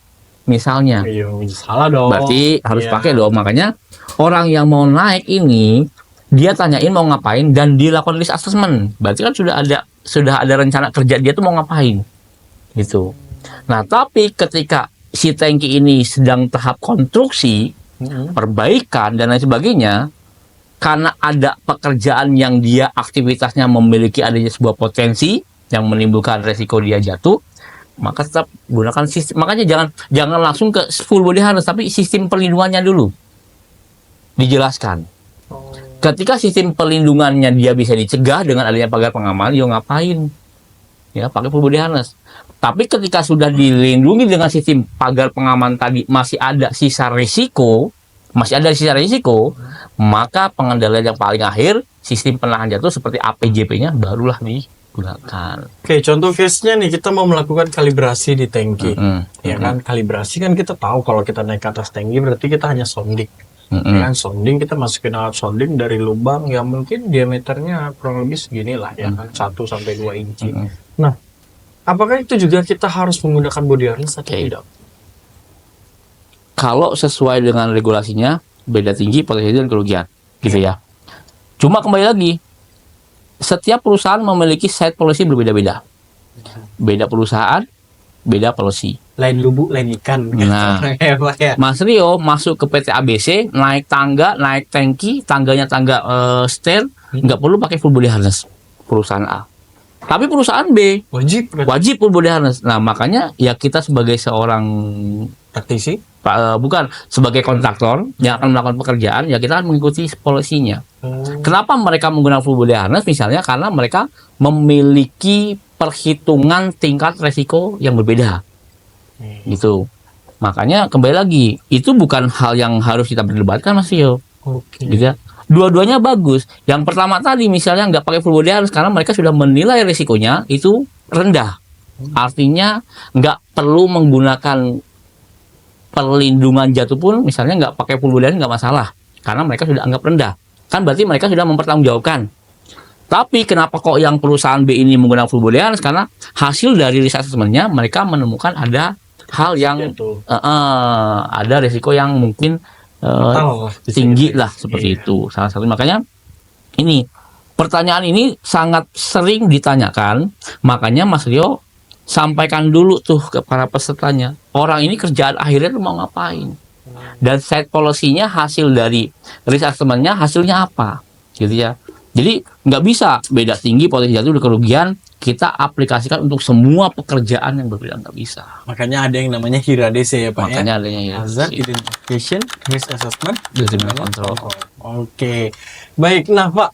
misalnya.
Iya, salah dong.
Berarti harus
Iya.
pakai dong. Makanya orang yang mau naik ini dia tanyain mau ngapain dan dilakukan risk assessment. Berarti kan sudah ada rencana kerja dia tuh mau ngapain. Gitu. Nah, tapi ketika si tangki ini sedang tahap konstruksi, perbaikan dan lain sebagainya, karena ada pekerjaan yang dia aktivitasnya memiliki adanya sebuah potensi yang menimbulkan resiko dia jatuh, maka tetap gunakan sistem. Makanya jangan langsung ke full body harness, tapi sistem perlindungannya dulu dijelaskan. Ketika sistem perlindungannya dia bisa dicegah dengan adanya pagar pengaman, dia ngapain? Ya, pakai full body harness. Tapi ketika sudah dilindungi dengan sistem pagar pengaman tadi masih ada sisa risiko, maka pengendalian yang paling akhir sistem penahan jatuh seperti APJP-nya barulah digunakan.
Oke, contoh case-nya nih kita mau melakukan kalibrasi di tangki. Ya
Mm-mm.
kan, kalibrasi kan kita tahu kalau kita naik ke atas tangki berarti kita hanya sounding. Ya kan, sounding kita masukin alat sounding dari lubang yang mungkin diameternya kurang lebih segini lah ya kan, 1 sampai 2 inci. Nah, apakah itu juga kita harus menggunakan body harness atau
Oke.
tidak?
Kalau sesuai dengan regulasinya, beda tinggi potensi dan kerugian, gitu ya. Cuma kembali lagi, setiap perusahaan memiliki site policy berbeda-beda. Beda perusahaan, beda policy.
Lain lubuk, lain ikan.
Nah.
Ya, Pak, ya.
Mas Rio masuk ke PT ABC, naik tangga, naik tangki, tangganya tangga stair, nggak perlu pakai full body harness perusahaan A. Tapi perusahaan B
Wajib berarti.
wajib full body harness. Nah, makanya ya kita sebagai seorang
Praktisi.
bukan sebagai kontraktor yang akan melakukan pekerjaan, ya kita akan mengikuti polisinya. Kenapa mereka menggunakan full body harness? Misalnya karena mereka memiliki perhitungan tingkat resiko yang berbeda. Gitu. Makanya kembali lagi, itu bukan hal yang harus kita perdebatkan Mas Rio.
Oke.
Gitu ya. Dua-duanya bagus. Yang pertama tadi misalnya nggak pakai full body harness karena mereka sudah menilai risikonya itu rendah. Artinya nggak perlu menggunakan perlindungan jatuh pun misalnya nggak pakai full body harness nggak masalah karena mereka sudah anggap rendah. Kan berarti mereka sudah mempertanggungjawabkan. Tapi kenapa kok yang perusahaan B ini menggunakan full body harness? Karena hasil dari risk assessment-nya mereka menemukan ada hal yang
Jatuh.
ada risiko yang mungkin
Fatal lah.
tinggi lah seperti itu. Salah satu makanya ini pertanyaan ini sangat sering ditanyakan. Makanya Mas Rio sampaikan dulu tuh ke para pesertanya. Orang ini kerjaan akhirnya tuh mau ngapain? Dan side policy-nya hasil dari risk assessment-nya hasilnya apa? Gitu ya. Jadi nggak bisa beda tinggi potensi jatuh dan kerugian kita aplikasikan untuk semua pekerjaan yang berbeda, nggak bisa.
Makanya ada yang namanya HIRADC ya Pak
Makanya
ya.
adanya ya.
Hazard Identification Risk Assessment
Design Control.
Oke. Baik, nah Pak,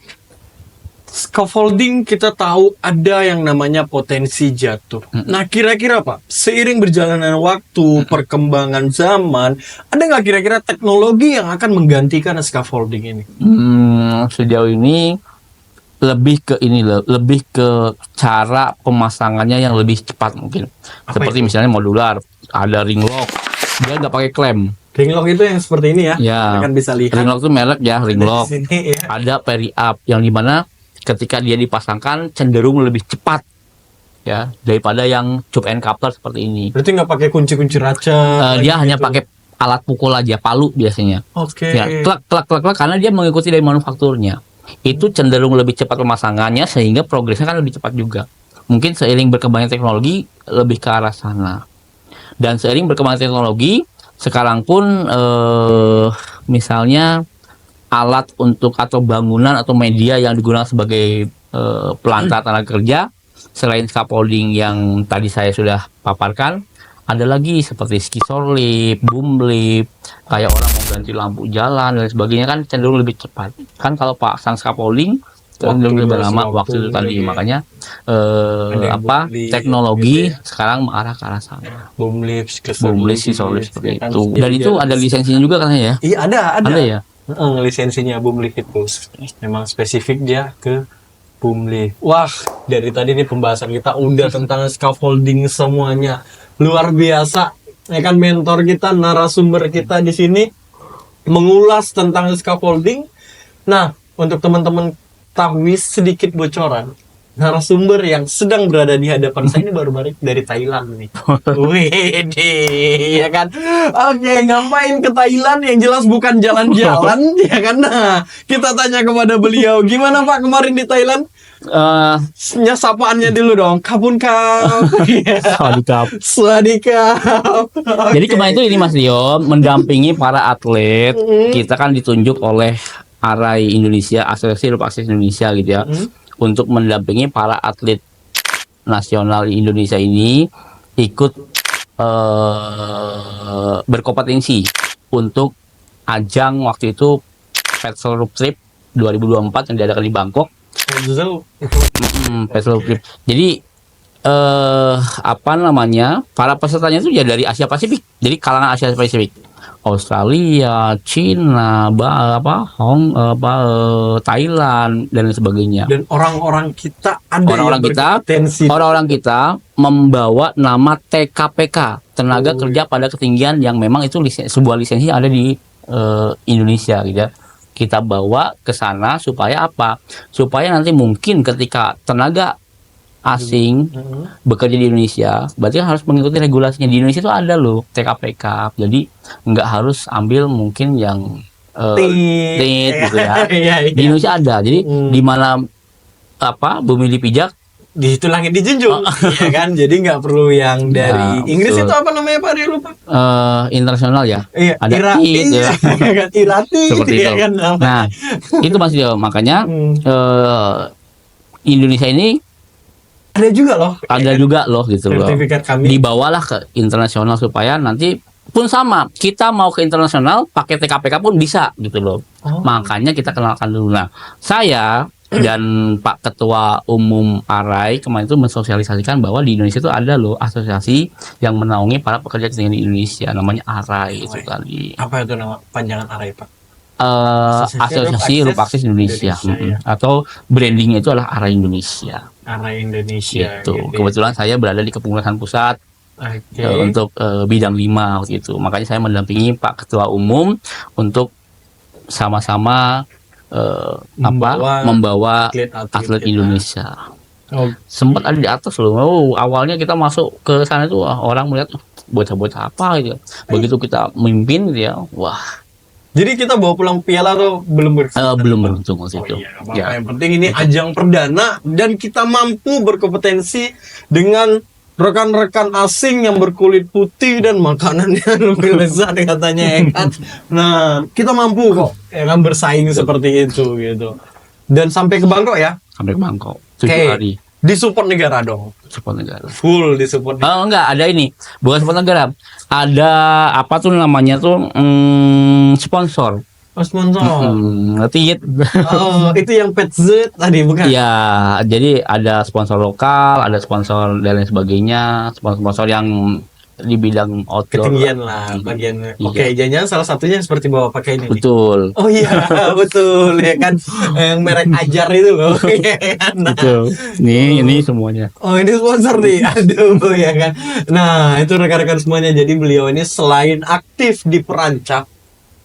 scaffolding kita tahu ada yang namanya potensi jatuh. Nah, kira-kira Pak, seiring berjalannya waktu, perkembangan zaman, ada nggak kira-kira teknologi yang akan menggantikan scaffolding ini?
Sejauh ini lebih ke cara pemasangannya yang lebih cepat mungkin.
Apa
Seperti
itu?
misalnya modular, ada ring lock, dia nggak pakai klem.
Ring lock itu yang seperti ini ya?
Ya,
Kita kan bisa lihat.
ring lock itu merek ya, ring
Ada di
lock.
sini ya.
Ada peri-up yang dimana ketika dia dipasangkan cenderung lebih cepat ya daripada yang tube and coupler seperti ini.
Berarti nggak pakai kunci-kunci raca?
Dia hanya
gitu.
pakai alat pukul aja, palu biasanya.
Oke.
Ya, klak klak klak klak karena dia mengikuti dari manufakturnya. Itu cenderung lebih cepat pemasangannya sehingga progresnya kan lebih cepat juga. Mungkin seiring berkembangnya teknologi lebih ke arah sana. Dan seiring berkembangnya teknologi sekarang pun misalnya alat untuk atau bangunan atau media yang digunakan sebagai pelantar tenaga kerja selain scaffolding yang tadi saya sudah paparkan, ada lagi seperti skisor lift, boom lift, kayak orang mau ganti lampu jalan dan sebagainya kan cenderung lebih cepat. Kan kalau pasang scaffolding cenderung lebih lama waktu itu tadi, makanya
yang boom lift,
teknologi
gitu ya.
sekarang mengarah ke arah sana.
Boom lift,
Boom lift, skisor lift seperti
kan?
itu. Dan itu ada lisensinya juga katanya ya?
Iya, ada.
Ada ya?
Lisensinya boom lift itu memang spesifik dia ke boom lift. Wah, dari tadi nih pembahasan kita udah tentang scaffolding semuanya. Luar biasa. Ya kan, mentor kita, narasumber kita di sini mengulas tentang scaffolding. Nah, untuk teman-teman tahu sedikit bocoran. Narasumber yang sedang berada di hadapan saya ini baru balik dari Thailand nih. Wih, ya kan? Oke, ngapain ke Thailand? Yang jelas bukan jalan-jalan, ya kan? Nah, kita tanya kepada beliau, gimana Pak kemarin di Thailand? Sapaannya dulu dong, kapun kap.
Swadikap.
Swadikap.
Jadi kemarin itu ini Mas Dio mendampingi para atlet. Kita kan ditunjuk oleh ARAI Indonesia, Asosiasi Rope Access Indonesia gitu ya, untuk mendampingi para atlet nasional Indonesia ini ikut berkompetensi untuk ajang waktu itu Petrol Rope Trip 2024 yang diadakan di Bangkok. Petrol Rope Trip. Jadi apa namanya, para pesertanya itu ya dari Asia Pasifik, jadi kalangan Asia Pasifik, Australia, Cina, Thailand dan sebagainya.
Dan orang-orang kita ada
orang-orang kita membawa nama TKPK, tenaga kerja pada ketinggian, yang memang itu sebuah lisensi yang ada di Indonesia gitu ya. Kita bawa ke sana supaya apa? Supaya nanti mungkin ketika tenaga asing bekerja di Indonesia, berarti kan harus mengikuti regulasinya. Di Indonesia itu ada loh TKPK, jadi nggak harus ambil mungkin yang tit gitu ya. Di Indonesia ada, jadi di mana bumi dipijak
di situ langit dijunjung, ya kan? Jadi nggak perlu yang dari Inggris itu apa namanya Pak? Dia lupa.
Internasional ya.
Iya,
ada tit ya.
Irati,
seperti itu.
Ya kan?
Nah, itu Mas Dio, makanya Indonesia ini
ada juga loh gitu loh. Sertifikat kami
dibawalah ke internasional supaya nanti pun sama, kita mau ke internasional pakai TKPK pun bisa gitu loh. Makanya kita kenalkan dulu. Nah, saya dan Pak Ketua Umum ARAI kemarin itu mensosialisasikan bahwa di Indonesia itu ada loh asosiasi yang menaungi para pekerja ketinggian di Indonesia, namanya ARAI itu tadi.
Apa itu nama panjangan ARAI Pak?
Asosiasi Rope Access Indonesia,
ya.
Atau brandingnya itu adalah ARAI Indonesia.
ARAI Indonesia.
Gitu. Kebetulan saya berada di Kepengurusan Pusat untuk bidang 5 gitu. Makanya saya mendampingi Pak Ketua Umum untuk sama-sama membawa atlet Indonesia. Sempat ada di atas loh. Awalnya kita masuk ke sana itu orang melihat bocah-bocah apa gitu. Begitu kita memimpin gitu ya, wah.
Jadi kita bawa pulang piala atau belum beruntung?
Belum beruntung waktu itu.
Ya. Yang penting ini ajang perdana dan kita mampu berkompetensi dengan rekan-rekan asing yang berkulit putih dan makanannya lebih lezat katanya ya kan. Nah, kita mampu kok ya kan bersaing seperti itu gitu. Dan sampai ke Bangkok ya?
Sampai ke Bangkok. 7 hari.
Disupport negara dong.
Support negara.
Full disupport.
Enggak, ada ini. Bukan support negara. Ada apa tuh namanya tuh sponsor.
Oh, sponsor.
Ngerti?
Oh, itu yang PetZ tadi bukan?
Ya, jadi ada sponsor lokal, ada sponsor dan lain sebagainya, sponsor yang di bidang outdoor.
Ketinggian lah bagiannya.
Iya.
Oke, jangan salah satunya seperti bawa pakai ini nih.
Betul.
Oh iya, betul ya kan. Yang merek Ajar itu loh. Iya kan? Nah,
Betul. Ini semuanya.
oh ini sponsor nih, aduh ya kan. Nah itu rekan-rekan semuanya. Jadi beliau ini selain aktif di Perancak,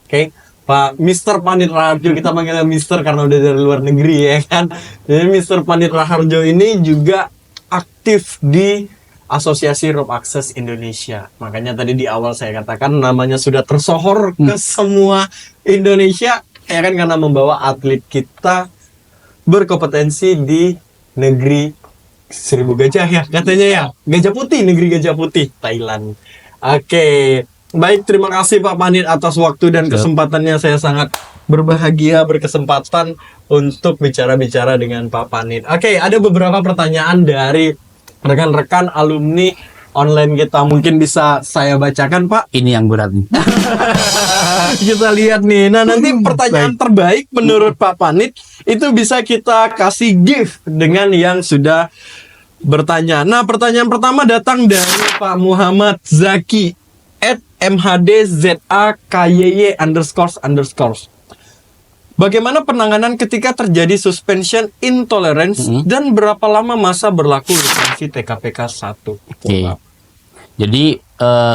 oke, Pak Mister Pandit Raharjo, kita panggilnya Mister karena udah dari luar negeri ya kan. Jadi Mister Pandit Raharjo ini juga aktif di Asosiasi Rope Access Indonesia. Makanya tadi di awal saya katakan namanya sudah tersohor ke semua Indonesia ya kan, karena membawa atlet kita berkompetensi di negeri 1000 gajah ya katanya ya. Gajah Putih, negeri Gajah Putih, Thailand. Oke. Baik, terima kasih Pak Pandit atas waktu dan kesempatannya. Saya sangat berbahagia berkesempatan untuk bicara-bicara dengan Pak Pandit. Oke, ada beberapa pertanyaan dari rekan-rekan alumni online kita. Mungkin bisa saya bacakan, Pak?
Ini yang berat nih.
Kita lihat nih. Nah, nanti pertanyaan terbaik menurut Pak Pandit itu bisa kita kasih gift dengan yang sudah bertanya. Nah, pertanyaan pertama datang dari Pak Muhammad Zaki @mhdzakyy__. Bagaimana penanganan ketika terjadi suspension intolerance dan berapa lama masa berlaku lisensi TKPK 1?
Oke. Jadi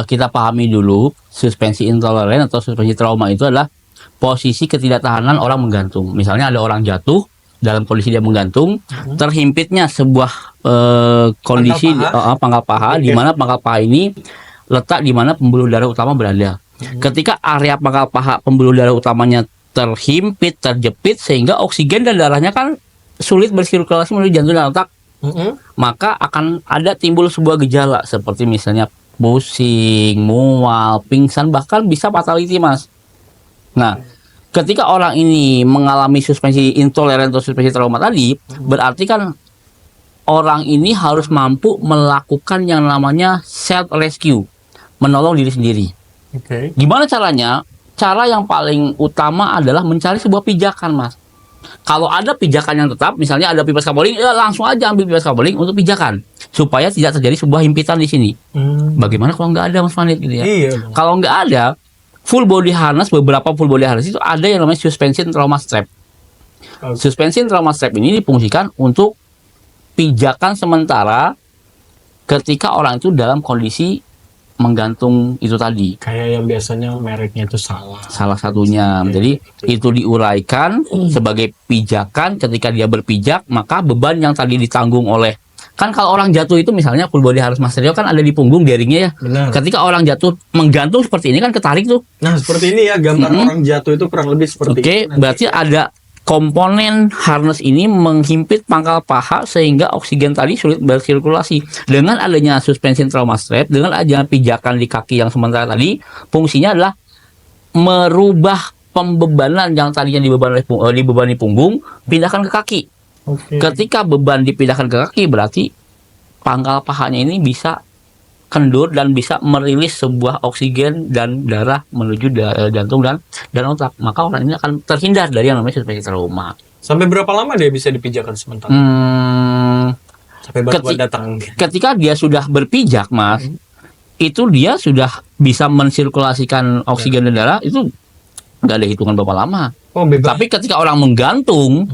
kita pahami dulu suspensi intoleran atau suspensi trauma itu adalah posisi ketidaktahanan orang menggantung. Misalnya ada orang jatuh dalam kondisi dia menggantung, terhimpitnya sebuah kondisi pangkal paha, di mana pangkal paha ini letak di mana pembuluh darah utama berada. Ketika area pangkal paha pembuluh darah utamanya terhimpit, terjepit, sehingga oksigen dan darahnya kan sulit bersirkulasi menuju jantung dan otak, maka akan ada timbul sebuah gejala seperti misalnya pusing, mual, pingsan, bahkan bisa fatality, Mas. Nah, ketika orang ini mengalami suspensi intoleran atau suspensi trauma tadi, berarti kan orang ini harus mampu melakukan yang namanya self rescue, menolong diri sendiri.
Oke.
Gimana caranya? Cara yang paling utama adalah mencari sebuah pijakan, Mas. Kalau ada pijakan yang tetap, misalnya ada pipa scapuling, ya langsung aja ambil pipa scapuling untuk pijakan, supaya tidak terjadi sebuah himpitan di sini. Bagaimana kalau nggak ada, Mas Panit, gitu ya?
Iya.
Kalau nggak ada, full body harness, beberapa full body harness itu ada yang namanya suspension trauma strap. Suspension trauma strap ini difungsikan untuk pijakan sementara ketika orang itu dalam kondisi menggantung itu tadi.
Kayak yang biasanya mereknya itu salah
Satunya. Jadi itu diuraikan sebagai pijakan. Ketika dia berpijak, maka beban yang tadi ditanggung oleh, kan kalau orang jatuh itu misalnya full body harus material kan ada di punggung bearingnya ya.
Benar.
Ketika orang jatuh menggantung seperti ini kan ketarik tuh.
Nah, seperti ini ya gambar orang jatuh itu kurang lebih seperti
Oke,
ini.
berarti ada komponen harness ini menghimpit pangkal paha sehingga oksigen tadi sulit bersirkulasi. Dengan adanya suspension trauma strap, dengan adanya pijakan di kaki yang sementara tadi, fungsinya adalah merubah pembebanan yang tadinya dibebani punggung, pindahkan ke kaki.
Oke.
Ketika beban dipindahkan ke kaki, berarti pangkal pahanya ini bisa kendur dan bisa merilis sebuah oksigen dan darah menuju jantung dan otak. Maka orang ini akan terhindar dari yang namanya suspensi trauma.
Sampai berapa lama dia bisa dipijakan sementara? Sampai bantuan datang.
Ketika dia sudah berpijak, Mas, itu dia sudah bisa mensirkulasikan oksigen dan darah, itu nggak ada hitungan berapa lama.
Oh, bebas.
Tapi ketika orang menggantung,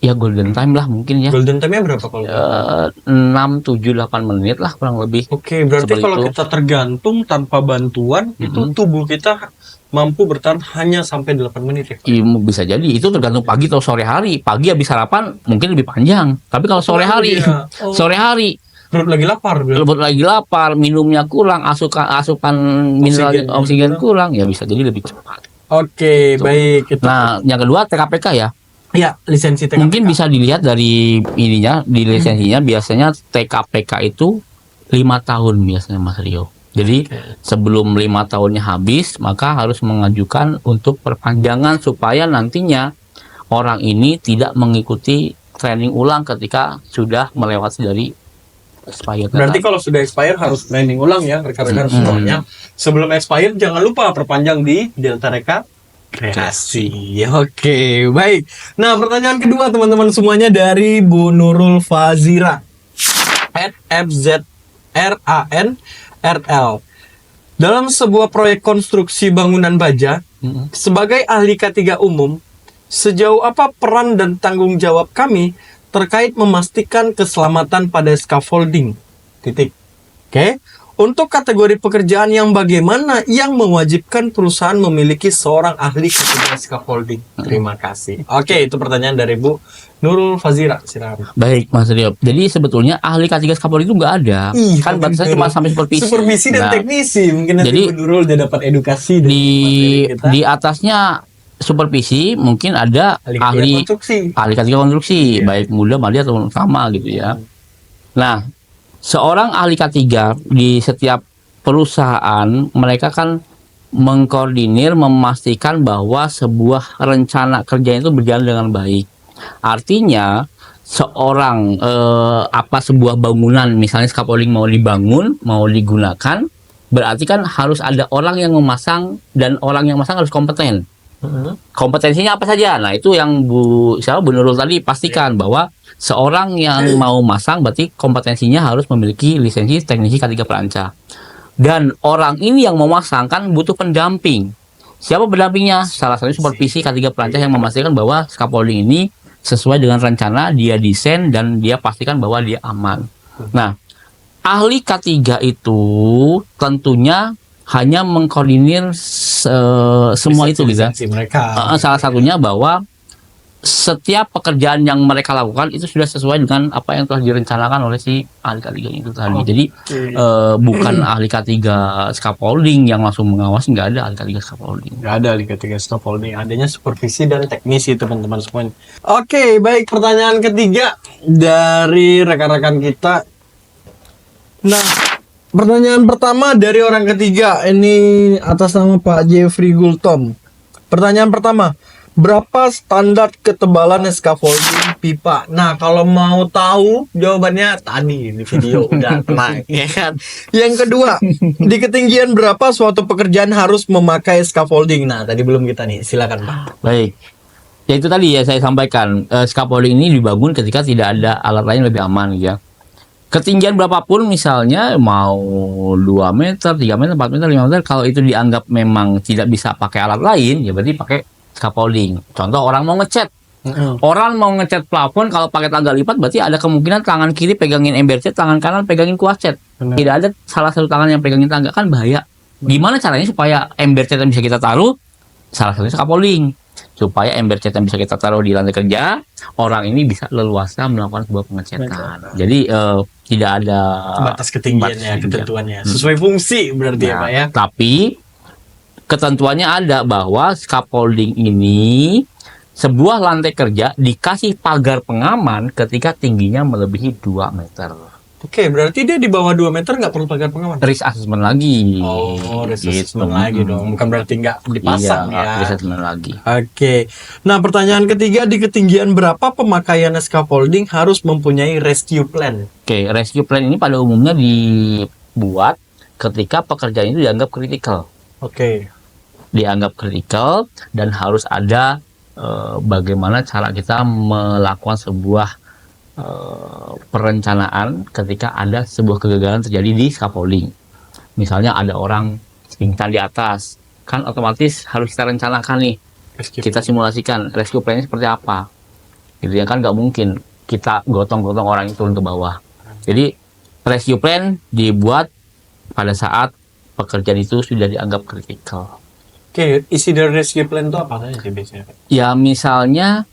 ya golden time lah mungkin ya.
Golden time-nya berapa kalau?
6, 7, 8 menit lah kurang lebih.
Oke, berarti
Seperti
kalau
itu.
kita tergantung tanpa bantuan, itu tubuh kita mampu bertahan hanya sampai 8 menit ya?
Bisa jadi itu tergantung pagi atau sore hari. Pagi habis sarapan mungkin lebih panjang. Tapi kalau sore hari,
iya.
sore hari
Perut lagi lapar.
lagi lapar, minumnya kurang, asupan mineral oksigen kurang, ya bisa jadi lebih cepat.
Oke, baik. Itu.
Nah, yang kedua TKPK ya.
Ya, lisensi TKPK.
Mungkin bisa dilihat dari ininya, di lisensinya biasanya TKPK itu 5 tahun biasanya, Mas Rio. Jadi sebelum 5 tahunnya habis, maka harus mengajukan untuk perpanjangan supaya nantinya orang ini tidak mengikuti training ulang ketika sudah melewati dari expired.
Berarti kalau sudah expired harus training ulang ya rekan-rekan semuanya. Sebelum expired jangan lupa perpanjang di Delta Reka kreasi. Oke, baik. Nah, pertanyaan kedua teman-teman semuanya dari Bu Nurul Fazira @FZRANRL. Dalam sebuah proyek konstruksi bangunan baja, sebagai ahli K3 umum, sejauh apa peran dan tanggung jawab kami terkait memastikan keselamatan pada scaffolding? Titik. Oke. Untuk kategori pekerjaan yang bagaimana yang mewajibkan perusahaan memiliki seorang ahli K3 scaffolding? Terima kasih. Oke, itu pertanyaan dari Bu Nurul Fazira. Silakan.
Baik, Mas Rio. Jadi sebetulnya ahli K3 scaffolding itu nggak ada. Kan batasnya cuma sampai supervisi.
Supervisi dan
Nah,
teknisi. Mungkin nanti
jadi
Bu Nurul dia dapat edukasi dari materi kita.
di atasnya supervisi mungkin ada ahli
konstruksi.
K3 konstruksi, baik muda, madya atau sama gitu ya. Nah, seorang ahli K3 di setiap perusahaan mereka kan mengkoordinir, memastikan bahwa sebuah rencana kerja itu berjalan dengan baik. Artinya seorang sebuah bangunan, misalnya scaffolding mau dibangun, mau digunakan, berarti kan harus ada orang yang memasang, dan orang yang memasang harus kompeten. Kompetensinya apa saja? Nah, itu yang Bu Nurul tadi pastikan bahwa seorang yang mau masang berarti kompetensinya harus memiliki lisensi teknisi K3 perancah. Dan orang ini yang mau masang kan butuh pendamping. Siapa pendampingnya? Salah satunya supervisi K3 perancah yang memastikan bahwa scaffolding ini sesuai dengan rencana, dia desain dan dia pastikan bahwa dia aman. Nah, ahli K3 itu tentunya hanya mengkoordinir semua itu gitu.
Mereka.
Salah satunya bahwa setiap pekerjaan yang mereka lakukan itu sudah sesuai dengan apa yang telah direncanakan oleh si ahli K3 itu tadi. Jadi bukan ahli K3 scaffolding yang langsung mengawasi, nggak ada ahli K3 scaffolding.
Nggak ada ahli K3 scaffolding, adanya supervisi dan teknisi teman-teman semuanya. Oke, baik, pertanyaan ketiga dari rekan-rekan kita. Nah, pertanyaan pertama dari orang ketiga ini atas nama Pak Jeffrey Gultom. Pertanyaan pertama, berapa standar ketebalan scaffolding pipa? Nah, kalau mau tahu jawabannya tadi di video udah tenang, ya kan? Yang kedua, di ketinggian berapa suatu pekerjaan harus memakai scaffolding? Nah, tadi belum kita nih, silakan Pak.
Baik. Ya itu tadi ya saya sampaikan, scaffolding ini dibangun ketika tidak ada alat lain lebih aman ya. Ketinggian berapapun misalnya mau 2 meter, 3 meter, 4 meter, 5 meter, kalau itu dianggap memang tidak bisa pakai alat lain, ya berarti pakai scaffolding. Contoh orang mau ngecat. Orang mau ngecat plafon kalau pakai tangga lipat berarti ada kemungkinan tangan kiri pegangin ember cat, tangan kanan pegangin kuas cat. Tidak ada salah satu tangan yang pegangin tangga, kan bahaya. Gimana caranya supaya ember cat yang bisa kita taruh? Salah satunya scaffolding. Supaya ember cat yang bisa kita taruh di lantai kerja, orang ini bisa leluasa melakukan sebuah pengecetan. Jadi tidak ada
batas ketinggiannya, ketentuannya. Sesuai fungsi berarti ya Pak ya.
Tapi ketentuannya ada bahwa scaffolding ini sebuah lantai kerja dikasih pagar pengaman ketika tingginya melebihi 2 meter.
Oke, berarti dia di bawah 2 meter nggak perlu pagar pengaman?
Risk assessment lagi.
Oh, risk assessment lagi dong. Bukan berarti nggak dipasang ya.
Risk assessment lagi.
Oke. Nah, pertanyaan ketiga, di ketinggian berapa pemakaian scaffolding harus mempunyai rescue plan?
Oke, rescue plan ini pada umumnya dibuat ketika pekerjaan itu dianggap kritikal.
Oke.
Dianggap kritikal dan harus ada bagaimana cara kita melakukan sebuah perencanaan ketika ada sebuah kegagalan terjadi di scaffolding. Misalnya ada orang pingsan di atas, kan otomatis harus kita rencanakan nih, kita simulasikan rescue plan-nya seperti apa. Gitu ya kan, nggak mungkin kita gotong-gotong orang itu turun ke bawah. Jadi rescue plan dibuat pada saat pekerjaan itu sudah dianggap kritikal.
Oke, isi dari rescue plan itu apa saja sih biasanya?
Ya misalnya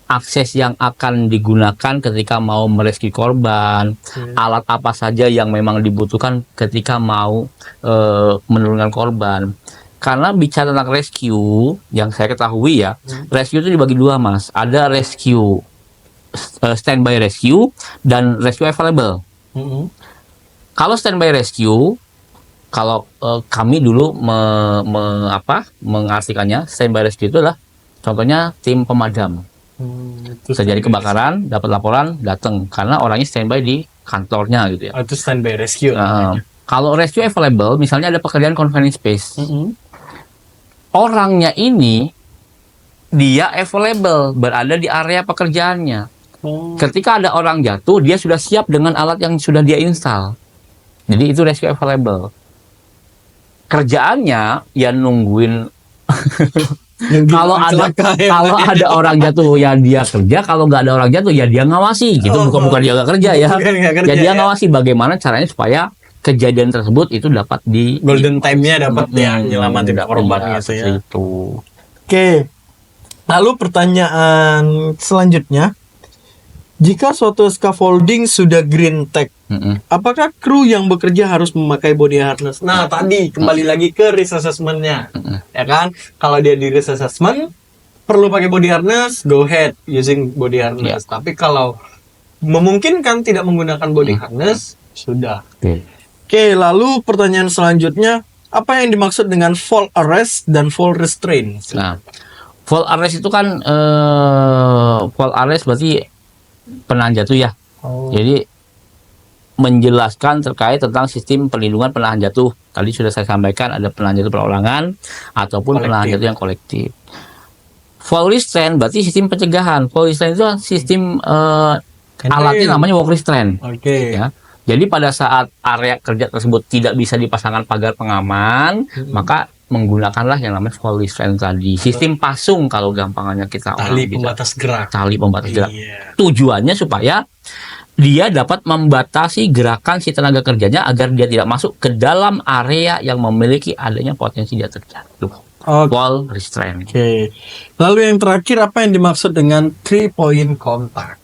akses yang akan digunakan ketika mau merescue korban, alat apa saja yang memang dibutuhkan ketika mau menurunkan korban. Karena bicara tentang rescue, yang saya ketahui ya, rescue itu dibagi dua Mas. Ada rescue standby rescue dan rescue available. Kalau standby rescue, kalau kami dulu mengartikannya, standby rescue itu adalah contohnya tim pemadam. Terjadi kebakaran, dapat laporan, datang karena orangnya standby di kantornya gitu ya.
Itu standby rescue.
Kalau rescue available, misalnya ada pekerjaan confined space, orangnya ini dia available, berada di area pekerjaannya. Ketika ada orang jatuh, dia sudah siap dengan alat yang sudah dia install. Jadi itu rescue available. Kerjaannya ya nungguin kalau ada orang jatuh ya dia kerja, kalau nggak ada orang jatuh ya dia ngawasi gitu. Bukan dia nggak kerja ya. Ya dia ngawasi bagaimana caranya supaya kejadian tersebut itu dapat di
golden time-nya dapat ya nyelamatin korban gitu ya.
Itu.
Oke. Lalu pertanyaan selanjutnya, jika suatu scaffolding sudah green tag, apakah kru yang bekerja harus memakai body harness?
Nah, tadi kembali lagi ke risk assessment-nya. Ya kan? Kalau dia di risk assessment perlu pakai body harness, go ahead using body harness. Tapi kalau memungkinkan tidak menggunakan body harness, sudah.
Oke, lalu pertanyaan selanjutnya, apa yang dimaksud dengan fall arrest dan fall restraint?
Nah, fall arrest itu kan fall arrest berarti penahan jatuh ya. Jadi menjelaskan terkait tentang sistem perlindungan penahan jatuh. Tadi sudah saya sampaikan ada penahan jatuh perorangan ataupun penahan jatuh yang kolektif. Fall restraint berarti sistem pencegahan. Fall restraint itu sistem alatnya namanya walk restraint. Ya. Jadi pada saat area kerja tersebut tidak bisa dipasangkan pagar pengaman, maka menggunakanlah yang namanya fall restraint tadi. Sistem pasung kalau gampangannya kita
tali pembatas gerak.
Tali pembatas gerak. Tujuannya supaya dia dapat membatasi gerakan si tenaga kerjanya agar dia tidak masuk ke dalam area yang memiliki adanya potensi dia terjatuh. Fall restraint.
Lalu yang terakhir, apa yang dimaksud dengan 3-point contact?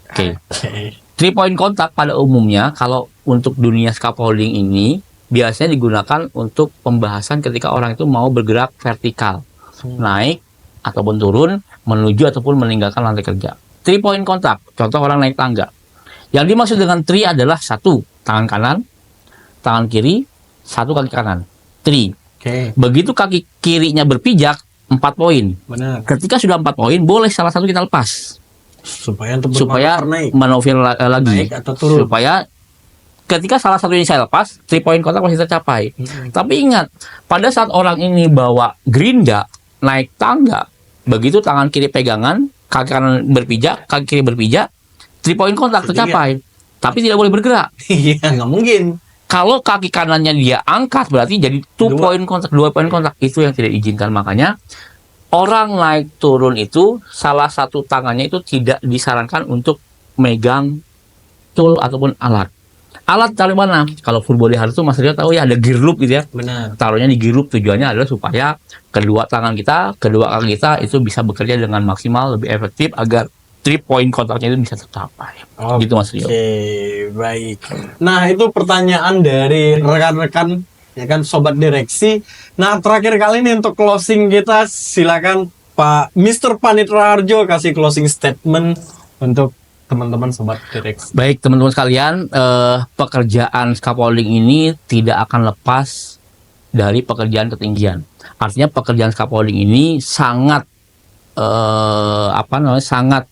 3-point contact pada umumnya kalau untuk dunia scaffolding ini biasanya digunakan untuk pembahasan ketika orang itu mau bergerak vertikal, naik ataupun turun, menuju ataupun meninggalkan lantai kerja. 3-point contact, contoh orang naik tangga. Yang dimaksud dengan 3 adalah 1 tangan kanan, tangan kiri, 1 kaki kanan. 3. Begitu kaki kirinya berpijak, 4 poin.
Benar.
Ketika sudah 4 poin, boleh salah satu kita lepas.
Supaya
manuver lagi.
Naik atau turun.
Supaya ketika salah satunya saya lepas, 3-point contact masih tercapai. Tapi ingat, pada saat orang ini bawa gerinda, naik tangga, begitu tangan kiri pegangan, kaki kanan berpijak, kaki kiri berpijak, 3-point contact tercapai. Tapi tidak boleh bergerak.
Iya, nggak mungkin.
Kalau kaki kanannya dia angkat, berarti jadi 2-point contact, 2-point contact. Itu yang tidak diizinkan. Makanya, orang naik turun itu, salah satu tangannya itu tidak disarankan untuk megang tool ataupun alat. Alat taruh mana? Kalau full body harness itu Mas Rio tahu ya ada gear loop gitu ya.
Benar.
Taruhnya di gear loop, tujuannya adalah supaya kedua tangan kita, kedua kaki kita itu bisa bekerja dengan maksimal, lebih efektif agar 3-point kontaknya itu bisa tercapai. Gitu Mas Rio.
Baik. Nah, itu pertanyaan dari rekan-rekan ya kan sobat direksi. Nah, terakhir kali ini untuk closing kita silakan Pak Mr. Panit Raharjo kasih closing statement untuk teman-teman sobat direksi.
Baik teman-teman sekalian, pekerjaan scaffolding ini tidak akan lepas dari pekerjaan ketinggian. Artinya pekerjaan scaffolding ini sangat sangat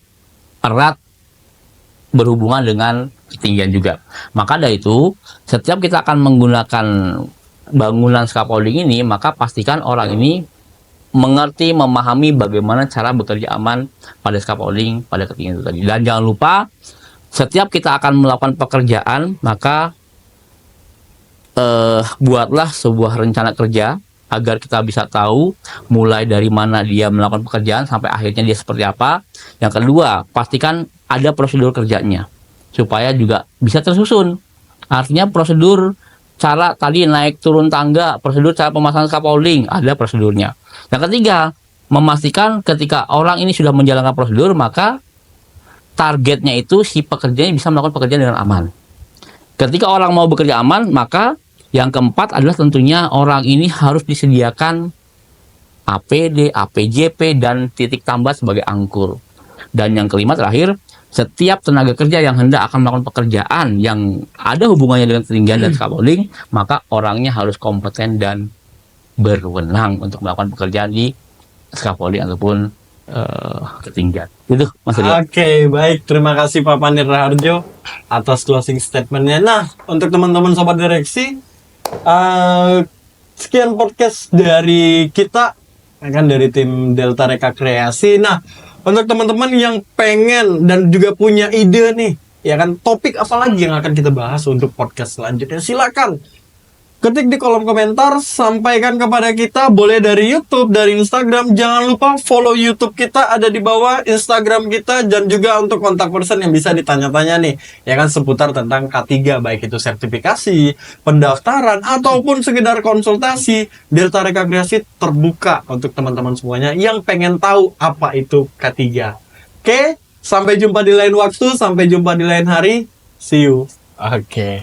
erat berhubungan dengan ketinggian juga. Maka dari itu, setiap kita akan menggunakan bangunan scaffolding ini, maka pastikan orang ini mengerti, memahami bagaimana cara bekerja aman pada scaffolding pada ketinggian itu tadi. Dan jangan lupa, setiap kita akan melakukan pekerjaan, maka buatlah sebuah rencana kerja agar kita bisa tahu mulai dari mana dia melakukan pekerjaan sampai akhirnya dia seperti apa. Yang kedua, pastikan ada prosedur kerjanya supaya juga bisa tersusun. Artinya prosedur cara tadi naik turun tangga, prosedur cara pemasangan scaffolding, ada prosedurnya. Yang ketiga, memastikan ketika orang ini sudah menjalankan prosedur, maka targetnya itu si pekerjanya bisa melakukan pekerjaan dengan aman. Ketika orang mau bekerja aman, maka yang keempat adalah tentunya orang ini harus disediakan APD, APJP, dan titik tambah sebagai angkur. Dan yang kelima terakhir, setiap tenaga kerja yang hendak akan melakukan pekerjaan yang ada hubungannya dengan ketinggian dan scaffolding, maka orangnya harus kompeten dan berwenang untuk melakukan pekerjaan di scaffolding ataupun ketinggian. Itu Mas Rio.
Oke, baik. Terima kasih Pak Panit Raharjo atas closing statement-nya. Nah, untuk teman-teman sobat direksi, sekian podcast dari kita. kan dari tim Delta Reka Kreasi. Nah, untuk teman-teman yang pengen dan juga punya ide nih, ya kan, topik apa lagi yang akan kita bahas untuk podcast selanjutnya, silakan ketik di kolom komentar, sampaikan kepada kita, boleh dari YouTube, dari Instagram. Jangan lupa follow YouTube kita ada di bawah, Instagram kita, dan juga untuk kontak person yang bisa ditanya-tanya nih, ya kan, seputar tentang K3, baik itu sertifikasi, pendaftaran, ataupun sekedar konsultasi. Delta Reka Kreasi terbuka untuk teman-teman semuanya yang pengen tahu apa itu K3. Oke, sampai jumpa di lain waktu, sampai jumpa di lain hari. See you. Oke.